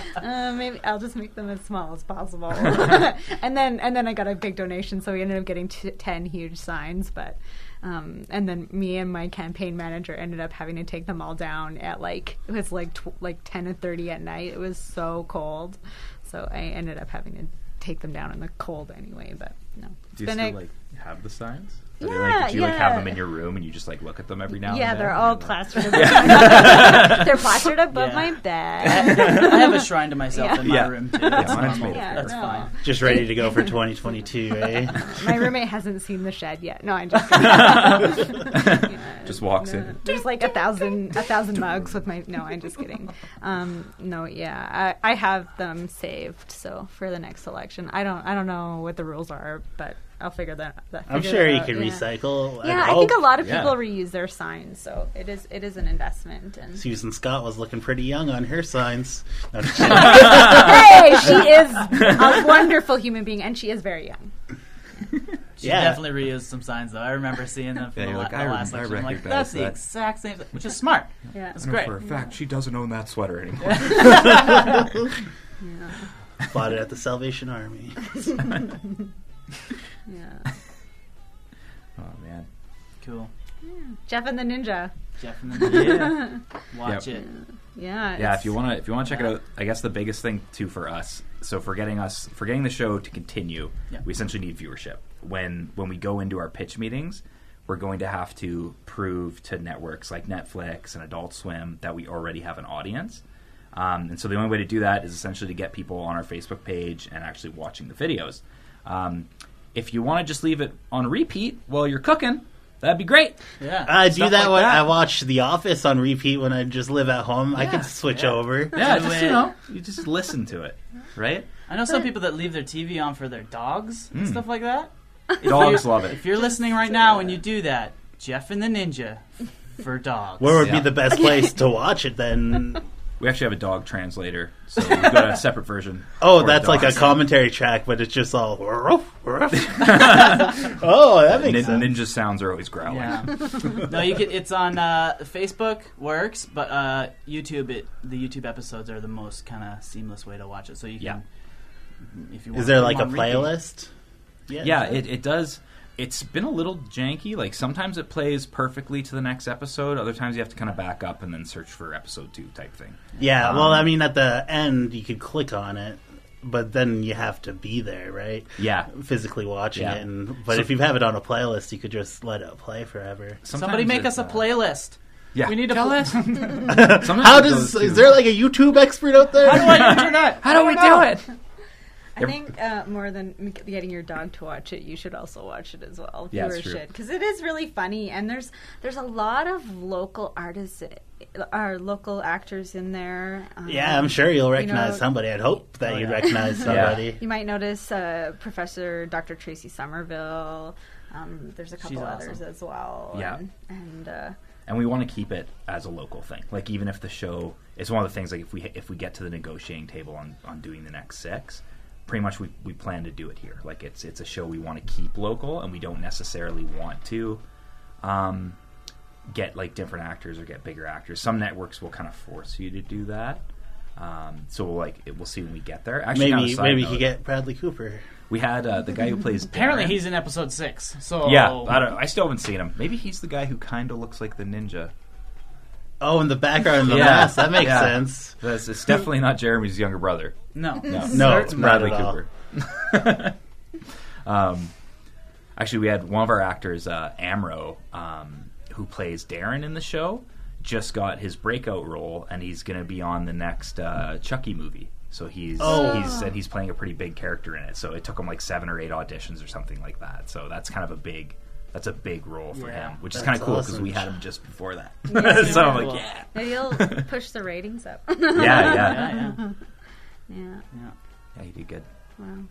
S4: maybe I'll just make them as small as possible. and then I got a big donation, so we ended up getting 10 huge signs, but... and then me and my campaign manager ended up having to take them all down at it was like 10:30 at night. It was so cold, so I ended up having to take them down in the cold anyway. But no,
S2: do you still have the signs? Are they like, did you like have them in your room and you just like look at them every now and then?
S4: Yeah, they're all plastered above they're plastered above my bed.
S3: I have a shrine to myself in my room too.
S2: Mine's made
S3: That's fine.
S1: Just ready to go for 2022, eh?
S4: My roommate hasn't seen the shed yet. No, I'm just kidding.
S2: Just walks in.
S4: There's like a thousand mugs with my. No, I'm just kidding. I have them saved. So for the next election, I don't know what the rules are, but I'll figure that.
S1: I'm sure you can recycle.
S4: Yeah, I think a lot of people reuse their signs, so it is an investment. And
S1: Susan Scott was looking pretty young on her signs. No,
S4: hey, she is a wonderful human being, and she is very young.
S3: She definitely reused some signs, though. I remember seeing them from the last election. I'm like, that's the exact same, which is smart. Yeah, that's great.
S2: For a fact, she doesn't own that sweater anymore.
S1: Bought it at the Salvation Army.
S4: Yeah.
S2: Oh man.
S3: Cool.
S4: Yeah. Jeff and the Ninja.
S3: Watch it.
S4: Yeah.
S2: If you want to check it out, I guess the biggest thing too for us, so for getting the show to continue, we essentially need viewership. When we go into our pitch meetings, we're going to have to prove to networks like Netflix and Adult Swim that we already have an audience. And so the only way to do that is essentially to get people on our Facebook page and actually watching the videos. If you want to just leave it on repeat while you're cooking, that'd be great.
S3: Yeah,
S1: I do that when I watch The Office on repeat when I just live at home. I can switch over.
S2: Yeah, you just listen to it, right?
S3: I know some people that leave their TV on for their dogs and stuff like that.
S2: Dogs love it.
S3: If you're listening right now and you do that, Jeff and the Ninja for dogs.
S1: Where would be the best place to watch it then?
S2: We actually have a dog translator, so we've got a separate version.
S1: Oh, that's like a commentary track, but it's just all... Oh, that makes sense.
S2: Ninja sounds are always growling.
S3: Yeah. No, it's on Facebook, works, but YouTube, the YouTube episodes are the most kind of seamless way to watch it. So you can... If you want,
S1: is there like a playlist?
S2: Yeah, it does. It's been a little janky. Like, sometimes it plays perfectly to the next episode. Other times you have to kind of back up and then search for episode 2 type thing.
S1: Yeah, well, I mean, at the end, you could click on it, but then you have to be there, right?
S2: Yeah.
S1: Physically watching it. But if you have it on a playlist, you could just let it play forever.
S3: Somebody make us a playlist.
S2: Yeah.
S3: We need a playlist.
S1: Is there like a YouTube expert out there?
S3: How do I internet?
S2: How do we do it?
S4: I think more than getting your dog to watch it, you should also watch it as well. Viewership, because it is really funny, and there's a lot of local artists, local actors in there.
S1: I'm sure you'll recognize somebody. I'd hope that you'd recognize somebody.
S4: You might notice Professor Dr. Tracy Somerville. There's a couple others as well.
S2: Yeah,
S4: and
S2: we want to keep it as a local thing. Like, even if the show, it's one of the things, like, if we get to the negotiating table on doing the next 6. Pretty much we plan to do it here. Like, it's a show we want to keep local, and we don't necessarily want to get like different actors or get bigger actors. Some networks will kind of force you to do that. So we'll see when we get there. Actually,
S1: maybe you could get Bradley Cooper.
S2: We had the guy who plays
S3: apparently
S2: Darren.
S3: He's in episode 6. So
S2: I still haven't seen him. Maybe he's the guy who kind of looks like the ninja.
S1: Oh, in the background, the mask. That makes sense.
S2: It's definitely not Jeremy's younger brother.
S3: No,
S2: it's Bradley Cooper. Actually, we had one of our actors, Amro, who plays Darren in the show, just got his breakout role, and he's going to be on the next Chucky movie. So he's said he's playing a pretty big character in it. So it took him like 7 or 8 auditions or something like that. So that's kind of a big role for him, which is kind of cool because we had him just before that. So I'm like,
S4: maybe he'll push the ratings up.
S2: Yeah, he did good.
S4: Wow.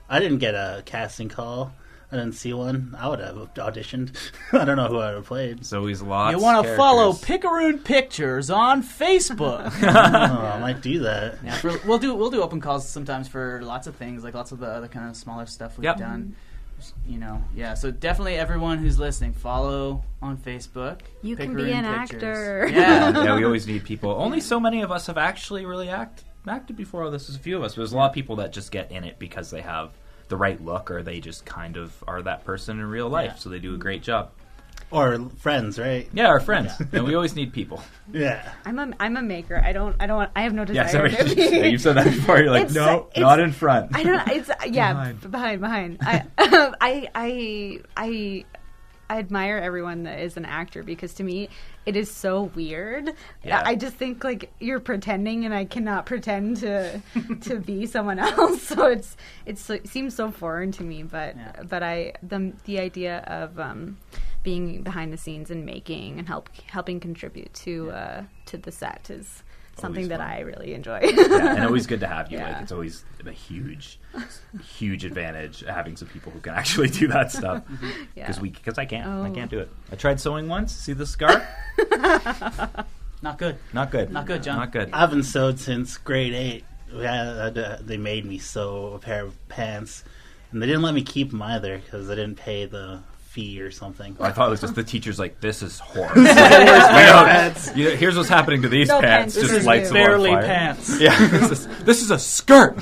S1: I didn't get a casting call. I didn't see one. I would have auditioned. I don't know who I would have played.
S2: So he's lots.
S3: You want to follow Picaroon Pictures on Facebook?
S1: I might do that.
S3: Yeah, we'll do open calls sometimes for lots of things, like lots of the other kind of smaller stuff we've done. So definitely everyone who's listening, follow on Facebook.
S4: You can be an actor.
S2: Yeah, we always need people. Only so many of us have actually really acted before. This is a few of us. But there's a lot of people that just get in it because they have the right look, or they just kind of are that person in real life. So they do a great job.
S1: Or friends, right?
S2: Yeah, our friends. And we always need people.
S1: Yeah.
S4: I'm a maker. I have no desire
S2: Yeah,
S4: to be.
S2: yeah, you've said that before. You're like, no, not in front.
S4: I don't. It's behind. I admire everyone that is an actor because to me it is so weird.
S2: Yeah.
S4: I just think like you're pretending and I cannot pretend to be someone else. So it seems so foreign to me. But the idea of being behind the scenes and making and helping contribute to the set is something that I really enjoy.
S2: And always good to have you.
S4: Yeah.
S2: Like it's always a huge advantage having some people who can actually do that stuff. Because I can't do it. I tried sewing once. See the scar?
S3: Not good, John.
S2: Not good.
S1: I haven't sewed since grade 8. They made me sew a pair of pants, and they didn't let me keep them either because I didn't pay the fee or something.
S2: I thought it was just the teacher's like, this is horrible. Here's what's happening to these pants.
S4: This
S2: Just
S4: is
S2: lights them on
S3: barely
S2: fire.
S3: pants.
S2: Yeah, this is a skirt.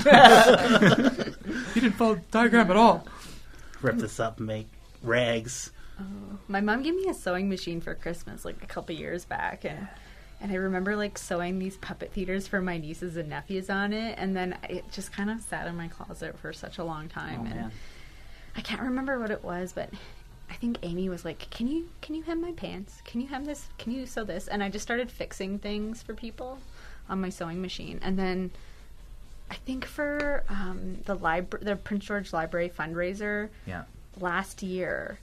S2: You didn't follow the diagram at all.
S1: Rip this up and make rags.
S4: My mom gave me a sewing machine for Christmas like a couple years back, and I remember like sewing these puppet theaters for my nieces and nephews on it, and then it just kind of sat in my closet for such a long time. And I can't remember what it was, but I think Amy was like, "Can you hem my pants? Can you hem this? Can you sew this?" And I just started fixing things for people on my sewing machine, and then I think for the Prince George Library fundraiser last year,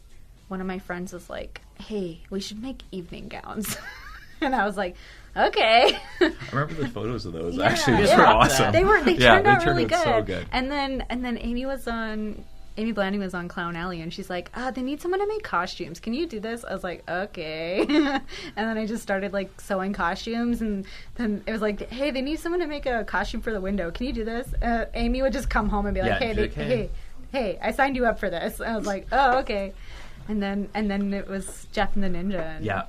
S4: one of my friends was like, "Hey, we should make evening gowns." And I was like, "Okay."
S2: I remember the photos of those. Actually, those were awesome.
S4: They turned out really good.
S2: So good.
S4: And then Amy Blanding was on Clown Alley, and she's like, "They need someone to make costumes. Can you do this?" I was like, "Okay." And then I just started like sewing costumes, and then it was like, "Hey, they need someone to make a costume for the window. Can you do this?" Amy would just come home and be like, "Hey, I signed you up for this." And I was like, "Oh, okay." And then it was Geoff and the Ninja. And, yeah.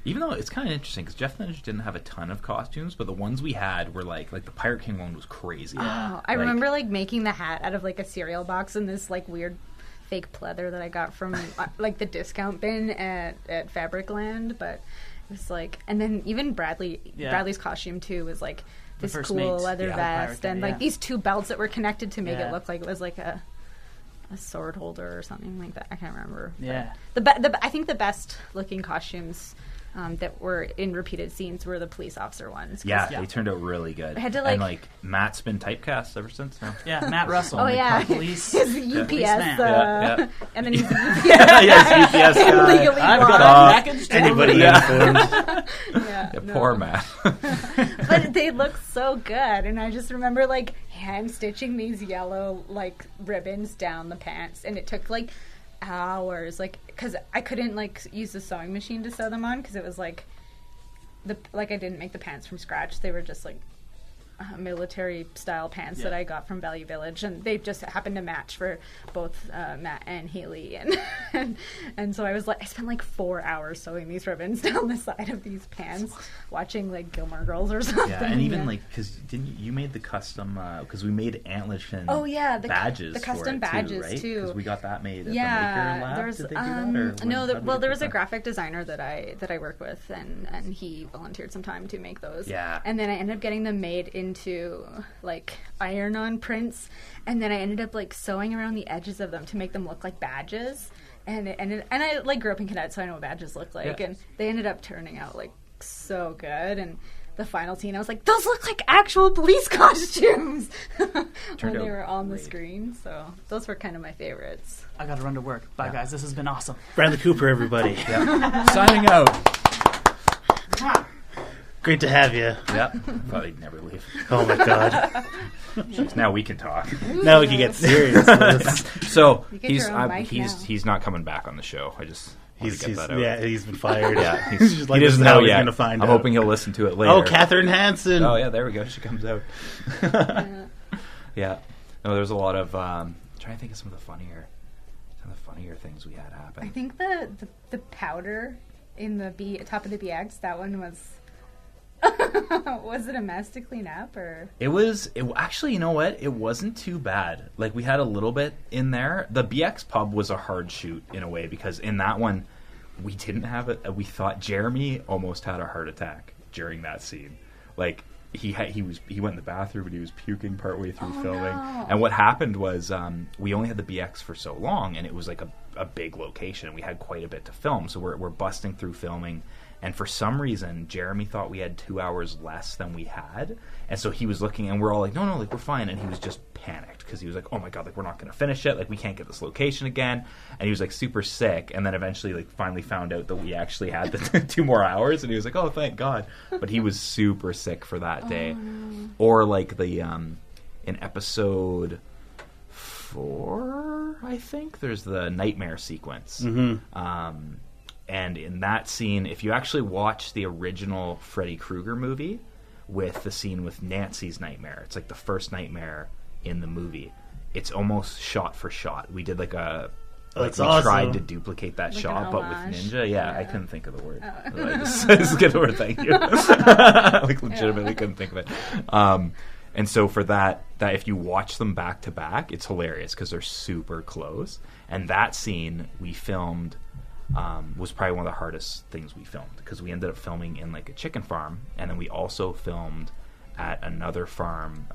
S2: Even though it's kind of interesting because Geoff and the Ninja didn't have a ton of costumes, but the ones we had were like the Pirate King one was crazy.
S4: Oh, I remember like making the hat out of like a cereal box and this like weird fake pleather that I got from like the discount bin at Fabricland. But it was like, and then even Bradley's costume too was like this cool leather vest and like these two belts that were connected to make it look like it was like a sword holder or something like that. I can't remember.
S3: Yeah.
S4: I think the best looking costumes that were in repeated scenes were the police officer ones.
S2: Yeah, they turned out really good.
S4: I had to
S2: and Matt's been typecast ever since. So.
S3: Yeah, Matt Russell.
S4: Oh yeah,
S3: police.
S4: His UPS. And then he's
S2: his UPS guy.
S4: Legally
S3: I've got a package.
S1: Anybody informed?
S2: Poor Matt.
S4: But they look so good, and I just remember like hand stitching these yellow like ribbons down the pants, and it took like hours, like because I couldn't like use the sewing machine to sew them on because it was like I didn't make the pants from scratch. They were just like military style pants that I got from Value Village, and they just happened to match for both Matt and Haley, and so I spent like 4 hours sewing these ribbons down the side of these pants, watching like Gilmore Girls or something.
S2: Yeah, and even like because you made the custom because we made antlerfin.
S4: Oh yeah,
S2: badges.
S4: The custom badges too.
S2: Because we got that made at the Maker Lab.
S4: There's
S2: Did they do that?
S4: There was a graphic designer that I work with, and he volunteered some time to make those.
S2: Yeah,
S4: and then I ended up getting them made into like iron-on prints, and then I ended up like sewing around the edges of them to make them look like badges. And I like grew up in Cadet, so I know what badges look like. And they ended up turning out like so good. And the final scene, I was like, those look like actual police costumes when they were on the screen. So those were kind of my favorites.
S3: I got to run to work. Bye, guys. This has been awesome.
S1: Bradley Cooper, everybody.
S2: Signing out.
S1: Great to have you.
S2: Yep. Thought he'd never leave.
S1: Oh my god.
S2: Jeez, now we can talk.
S1: Now we can get serious.
S2: So
S4: he's
S2: not coming back on the show. I just want to get that out.
S1: Yeah, he's been fired.
S2: Yeah,
S1: he
S2: doesn't know yet.
S1: Gonna find
S2: I'm
S1: out.
S2: hoping he'll listen to it later.
S1: Oh, Catherine Hansen.
S2: Oh yeah, there we go. She comes out. Yeah. No, there's a lot of trying to think of some of the funnier things we had happen.
S4: I think the powder in the top of the BX, that one was. Was it a mess to clean up, or? It
S2: actually, you know what? It wasn't too bad. Like, we had a little bit in there. The BX pub was a hard shoot in a way because in that one, we didn't have it. We thought Jeremy almost had a heart attack during that scene. Like, he went in the bathroom and he was puking partway through filming. No. And what happened was we only had the BX for so long, and it was like a big location, and we had quite a bit to film. So we're busting through filming, and for some reason Jeremy thought we had 2 hours less than we had, and so he was looking, and we're all like, no, like, we're fine, and he was just panicked because he was like, oh my god, like, we're not going to finish it, like, we can't get this location again, and he was like super sick, and then eventually like finally found out that we actually had the 2 more hours, and he was like, oh, thank god. But he was super sick for that day. No. Or like the in episode 4, I think, there's the nightmare sequence. And in that scene, if you actually watch the original Freddy Krueger movie with the scene with Nancy's nightmare, it's like the first nightmare in the movie. It's almost shot for shot. We did like we tried to duplicate that like shot, but with Ninja. Yeah, I couldn't think of the word. I just get the word, thank you. Like, legitimately couldn't think of it. And so for that if you watch them back to back, it's hilarious because they're super close. And that scene we filmed was probably one of the hardest things we filmed, because we ended up filming in like a chicken farm, and then we also filmed at another farm,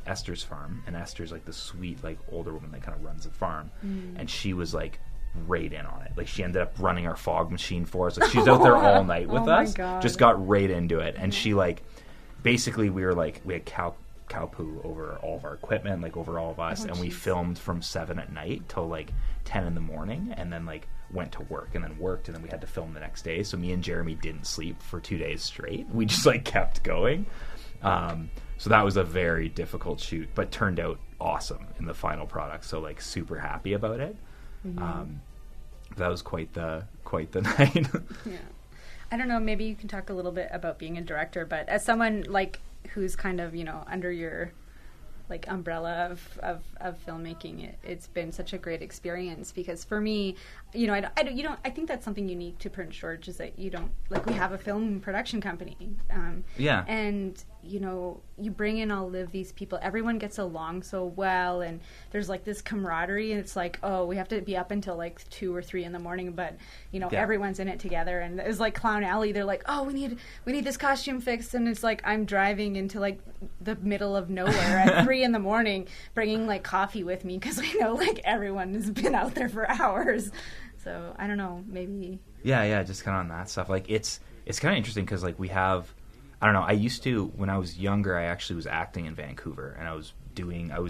S2: Esther's farm, and Esther's like the sweet, like, older woman that kind of runs the farm, and she was like right in on it. Like, she ended up running our fog machine for us. Like, she was out there all night with us, just got right into it, and she, like, basically we had cow poo over all of our equipment, like over all of us, and we filmed from 7 at night till like 10 in the morning, and then like went to work and then worked, and then we had to film the next day. So me and Jeremy didn't sleep for 2 days straight. We just like kept going. So that was a very difficult shoot, but turned out awesome in the final product. So like super happy about it. That was quite the night.
S4: Yeah. I don't know, maybe you can talk a little bit about being a director, but as someone like who's kind of, you know, under your like umbrella of filmmaking, it's been such a great experience, because for me, you know, I think that's something unique to Prince George, is that you don't, like, we have a film production company, and you know, you bring in all of these people, everyone gets along so well, and there's like this camaraderie, and it's like, oh, we have to be up until like 2 or 3 in the morning, but you know, everyone's in it together. And it's like Clown Alley, they're like, oh, we need this costume fixed, and it's like I'm driving into like the middle of nowhere at 3 in the morning, bringing like coffee with me, because I know like everyone has been out there for hours. So I don't know, maybe. Yeah,
S2: just kind of on that stuff. Like it's kind of interesting because like we have, I don't know, I used to, when I was younger, I actually was acting in Vancouver, and I was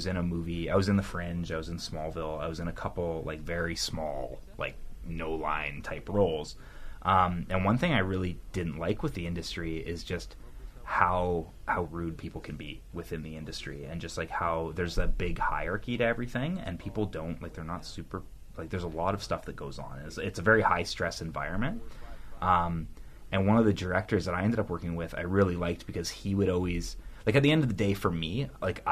S2: in a movie, I was in The Fringe, I was in Smallville, I was in a couple like very small, like no line type roles. And one thing I really didn't like with the industry is just how rude people can be within the industry, and just like how there's a big hierarchy to everything, and people don't, like, they're not super, like, there's a lot of stuff that goes on. It's a very high stress environment. And one of the directors that I ended up working with, I really liked, because he would always, like, at the end of the day, for me, like,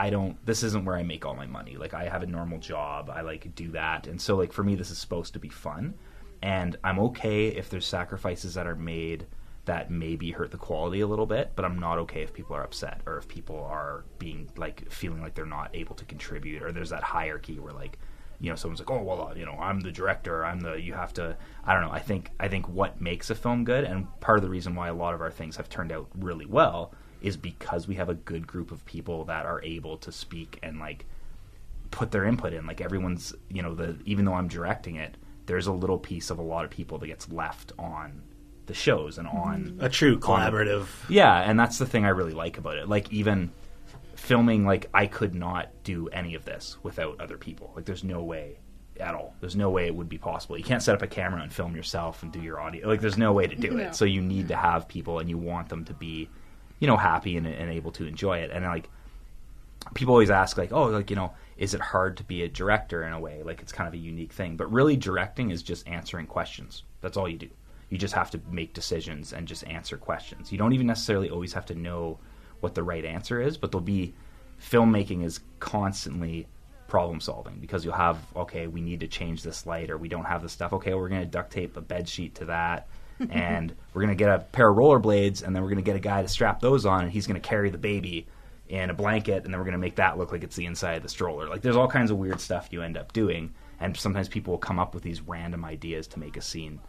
S2: this isn't where I make all my money. Like, I have a normal job, I like do that, and so like for me, this is supposed to be fun, and I'm okay if there's sacrifices that are made that maybe hurt the quality a little bit, but I'm not okay if people are upset, or if people are being like feeling like they're not able to contribute, or there's that hierarchy where, like, you know, someone's like, oh, well, you know, I'm the director, you have to, I don't know, I think what makes a film good, and part of the reason why a lot of our things have turned out really well, is because we have a good group of people that are able to speak and like put their input in. Like, everyone's, you know, even though I'm directing it, there's a little piece of a lot of people that gets left on the shows and on
S1: a true collaborative.
S2: And that's the thing I really like about it. Like, even filming, like, I could not do any of this without other people. Like, there's no way at all. There's no way it would be possible. You can't set up a camera and film yourself and do your audio. Like, there's no way to do it. So you need to have people, and you want them to be, you know, happy and able to enjoy it. And like, people always ask, like, oh, like, you know, is it hard to be a director in a way? Like, it's kind of a unique thing. But really, directing is just answering questions. That's all you do. You just have to make decisions and just answer questions. You don't even necessarily always have to know what the right answer is, but filmmaking is constantly problem solving, because you'll have, okay, we need to change this light, or we don't have the stuff. Okay, we're going to duct tape a bed sheet to that, and we're going to get a pair of rollerblades, and then we're going to get a guy to strap those on, and he's going to carry the baby in a blanket, and then we're going to make that look like it's the inside of the stroller. Like, there's all kinds of weird stuff you end up doing, and sometimes people will come up with these random ideas to make a scene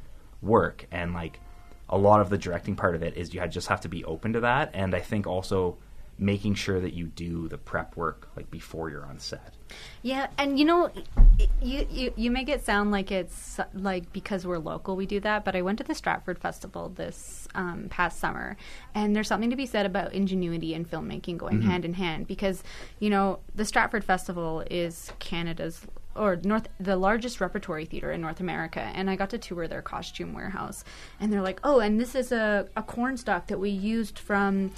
S2: work. And like a lot of the directing part of it is you just have to be open to that. And I think also making sure that you do the prep work like before you're on set.
S4: Yeah, and you make it sound like it's like because we're local we do that, but I went to the Stratford Festival this past summer, and there's something to be said about ingenuity and filmmaking going hand in hand, because the Stratford Festival is Canada's the largest repertory theater in North America, and I got to tour their costume warehouse, and they're like, oh, and this is a corn stalk that we used for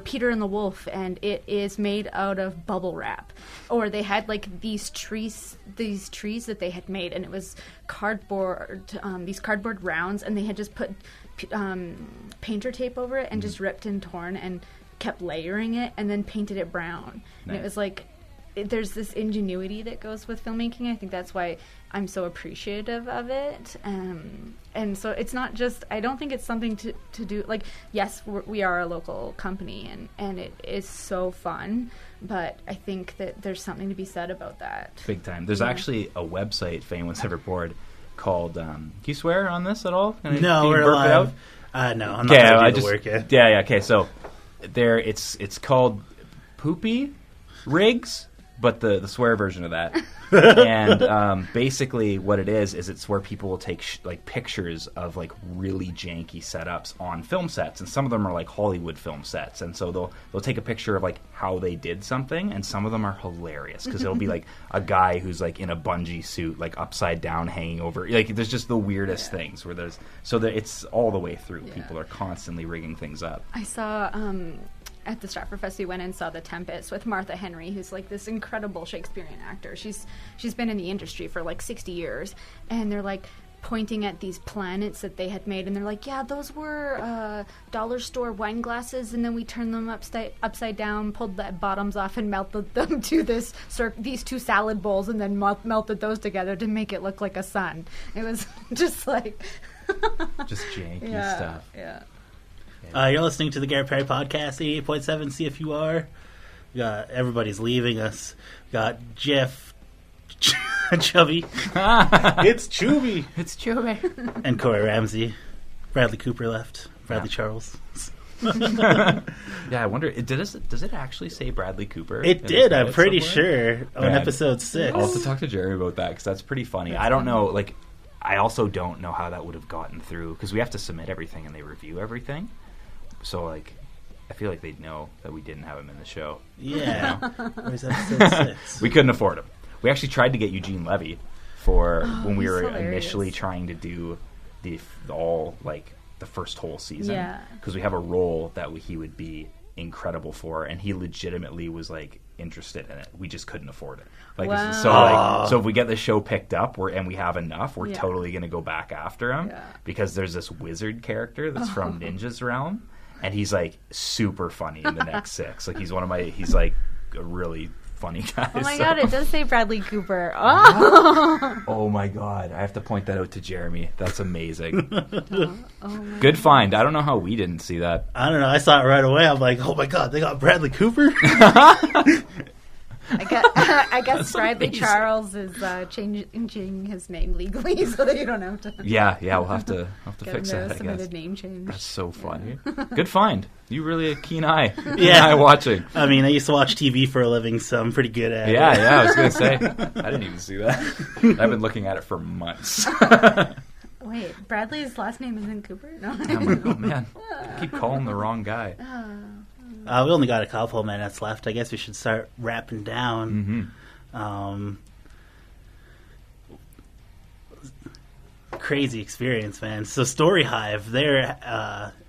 S4: Peter and the Wolf, and it is made out of bubble wrap. Or they had like these trees that they had made, and it was cardboard, these cardboard rounds, and they had just put painter tape over it and just ripped and torn and kept layering it and then painted it brown. Nice. And it was like, there's this ingenuity that goes with filmmaking. I think that's why I'm so appreciative of it. And so it's not just, I don't think it's something to do, like, yes, we are a local company and it is so fun, but I think that there's something to be said about that.
S2: Big time. There's actually a website, if anyone's ever bored, called, can you swear on this at all?
S1: No, we're live. No, I'm not going to do the work yet.
S2: Yeah, okay, so it's called Poopy Rigs, but the swear version of that. And basically what it is it's where people will take pictures of like really janky setups on film sets, and some of them are like Hollywood film sets, and so they'll take a picture of like how they did something, and some of them are hilarious because it'll be like a guy who's like in a bungee suit, like upside down hanging over, like there's just the weirdest things where it's all the way through. People are constantly rigging things up.
S4: I saw at the Stratford Fest, we went and saw The Tempest with Martha Henry, who's like this incredible Shakespearean actor. She's been in the industry for like 60 years, and they're like pointing at these planets that they had made, and they're like, yeah, those were dollar store wine glasses, and then we turned them upside down, pulled the bottoms off, and melted them to these two salad bowls, and then melted those together to make it look like a sun. It was just like
S2: just janky stuff.
S4: Yeah.
S1: You're listening to the Garrett Perry Podcast, 88.7 CFUR. We got everybody's leaving us. We got Geoff, Chubby. It's Chuby.
S2: It's Chuby.
S1: And Cori Ramsey. Bradley Cooper left. Bradley Charles.
S2: Yeah, I wonder, does it actually say Bradley Cooper?
S1: It did, I'm pretty sure, on episode 6.
S2: I'll have to talk to Jerry about that, because that's pretty funny. I don't know, like, I also don't know how that would have gotten through, because we have to submit everything and they review everything. So, like, I feel like they'd know that we didn't have him in the show.
S1: Yeah. Where's episode 6?
S2: We couldn't afford him. We actually tried to get Eugene Levy for when we were initially trying to do the first whole season. Yeah. Because we have a role that he would be incredible for, and he legitimately was, like, interested in it. We just couldn't afford it. Like, wow. So if we get the show picked up and we have enough, we're totally going to go back after him, because there's this wizard character that's from Ninja's realm. And he's, like, super funny in the next 6. Like, he's like, a really funny guy.
S4: Oh, my God, it does say Bradley Cooper. Oh.
S2: Oh, my God. I have to point that out to Jeremy. That's amazing. Good find. I don't know how we didn't see that.
S1: I don't know. I saw it right away. I'm like, oh, my God, they got Bradley Cooper?
S4: I guess Bradley Charles is changing his name legally, so that you don't have to.
S2: Yeah, we'll have to fix that. I guess
S4: name change.
S2: That's so funny. Good find. You really a keen eye. Eye watching.
S1: I mean, I used to watch TV for a living, so I'm pretty good at it.
S2: Yeah. I was gonna say, I didn't even see that. I've been looking at it for months.
S4: Wait, Bradley's last name isn't Cooper? No.
S2: I'm like, oh man, I keep calling the wrong guy.
S1: We only got a couple minutes left. I guess we should start wrapping down. Mm-hmm. Crazy experience, man. So Story Hive, they're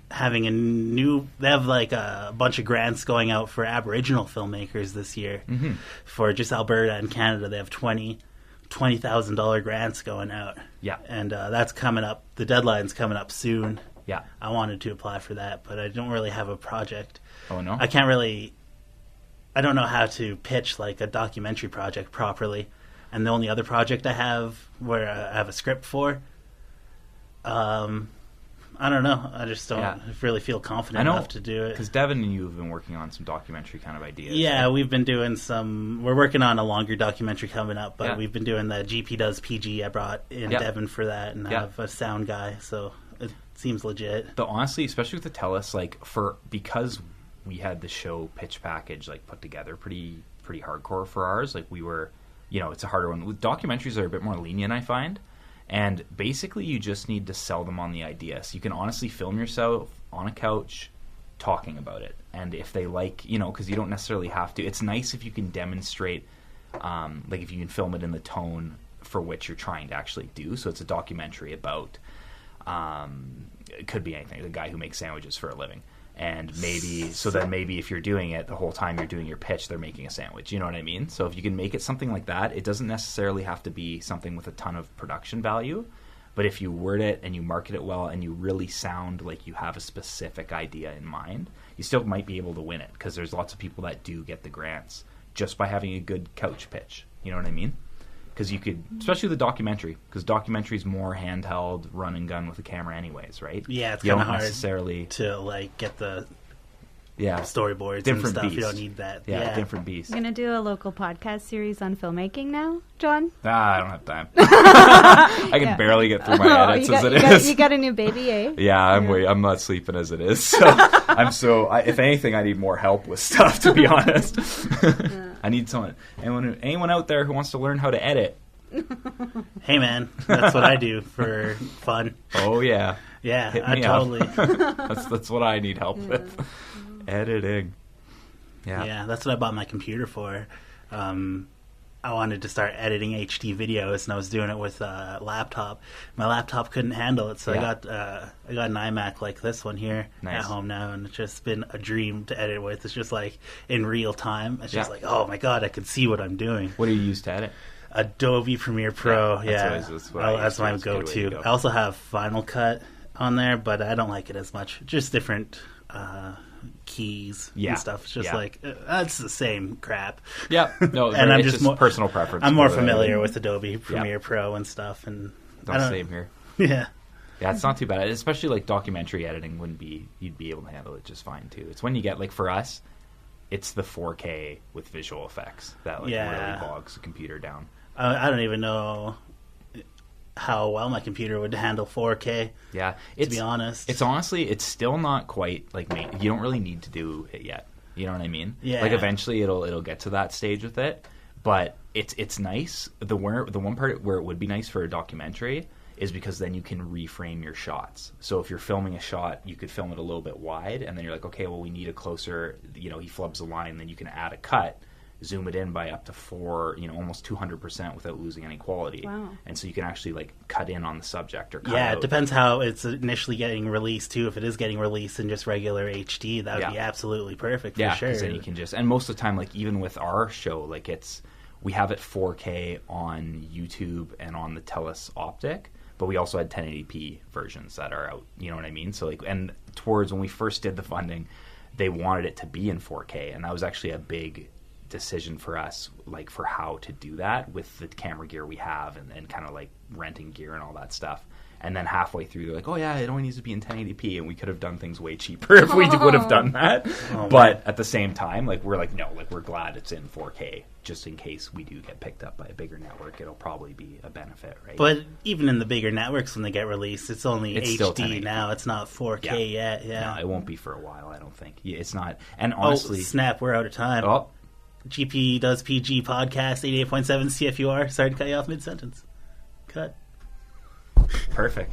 S1: having they have like a bunch of grants going out for Aboriginal filmmakers this year. Mm-hmm. For just Alberta and Canada, they have $20,000 grants going out.
S2: Yeah.
S1: And that's coming up. The deadline's coming up soon.
S2: Yeah.
S1: I wanted to apply for that, but I don't really have a project.
S2: Oh, no?
S1: I don't know how to pitch like a documentary project properly. And the only other project I have where I have a script for, I don't know. I just don't really feel confident enough to do it.
S2: Because Devin and you have been working on some documentary kind of ideas.
S1: Yeah, we've been doing some... We're working on a longer documentary coming up, but we've been doing the GP Does PG. I brought in Devin for that, and I have a sound guy, so it seems legit.
S2: But honestly, especially with the Telus, like, because we had the show pitch package like put together pretty hardcore for ours, like we were... it's a harder one. With documentaries are a bit more lenient, I find. And basically, you just need to sell them on the idea. So you can honestly film yourself on a couch talking about it. And if they like, because you don't necessarily have to. It's nice if you can demonstrate, like if you can film it in the tone for which you're trying to actually do. So it's a documentary about, it could be anything, the guy who makes sandwiches for a living. And maybe if you're doing it the whole time you're doing your pitch, they're making a sandwich. You know what I mean? So if you can make it something like that, it doesn't necessarily have to be something with a ton of production value. But if you word it and you market it well and you really sound like you have a specific idea in mind, you still might be able to win it, because there's lots of people that do get the grants just by having a good couch pitch. You know what I mean? Because you could, especially the documentary, because documentary's more handheld, run and gun with a camera anyways, right?
S1: Yeah, it's kind of hard necessarily to like get the storyboards different and stuff. Beast. You don't need that.
S2: Yeah, different beast.
S4: You're going to do a local podcast series on filmmaking now, John?
S2: I don't have time. I can barely get through my edits as it is.
S4: You got a new baby, eh?
S2: Yeah, I'm not sleeping as it is. So if anything, I need more help with stuff, to be honest. I need someone. Anyone out there who wants to learn how to edit?
S1: Hey man, that's what I do for fun.
S2: Oh yeah,
S1: I totally.
S2: That's what I need help with. Editing.
S1: Yeah, that's what I bought my computer for. I wanted to start editing HD videos, and I was doing it with a laptop. My laptop couldn't handle it, so I got an iMac like this one here at home now, and it's just been a dream to edit with. It's just like in real time. It's just like, oh my god, I can see what I'm doing.
S2: What do you use to edit?
S1: Adobe Premiere Pro. That's my go-to. I also have Final Cut on there, but I don't like it as much. Just different keys and stuff. It's just like it's the same crap.
S2: Yeah, no, and I'm just more personal preference.
S1: I'm more familiar with Adobe Premiere Pro and stuff, and
S2: same here.
S1: Yeah,
S2: it's not too bad. Especially like documentary editing you'd be able to handle it just fine too. It's when you get, like, for us, it's the 4K with visual effects that really bogs the computer down.
S1: I don't even know how well my computer would handle 4K.
S2: Yeah,
S1: to be honest,
S2: it's still not quite like you don't really need to do it yet. You know what I mean?
S1: Yeah.
S2: Like eventually it'll get to that stage with it, but it's nice. The one part where it would be nice for a documentary is because then you can reframe your shots. So if you're filming a shot, you could film it a little bit wide, and then you're like, okay, well, we need a closer. He flubs a line, then you can add a cut. Zoom it in by up to 4, almost 200% without losing any quality.
S4: Wow.
S2: And so you can actually like cut in on the subject or cut
S1: out.
S2: It
S1: depends how it's initially getting released too. If it is getting released in just regular HD, that would be absolutely perfect for sure. Yeah, because
S2: then you can and most of the time, like even with our show, like we have it 4K on YouTube and on the Telus Optic, but we also had 1080p versions that are out. You know what I mean? So and towards when we first did the funding, they wanted it to be in 4K, and that was actually a big decision for us, like for how to do that with the camera gear we have and kind of like renting gear and all that stuff. And then halfway through, they're like, oh yeah, it only needs to be in 1080p, and we could have done things way cheaper if we would have done that. But at the same time, like we're like, no, like we're glad it's in 4K, just in case we do get picked up by a bigger network. It'll probably be a benefit, right?
S1: But even in the bigger networks, when they get released, it's only HD now. It's not 4K yet. Yeah,
S2: no, it won't be for a while, I don't think. It's not. And honestly,
S1: snap, we're out of time.
S2: Oh.
S1: GP Does PG podcast, 88.7 CFUR. Sorry to cut you off mid-sentence. Cut.
S2: Perfect.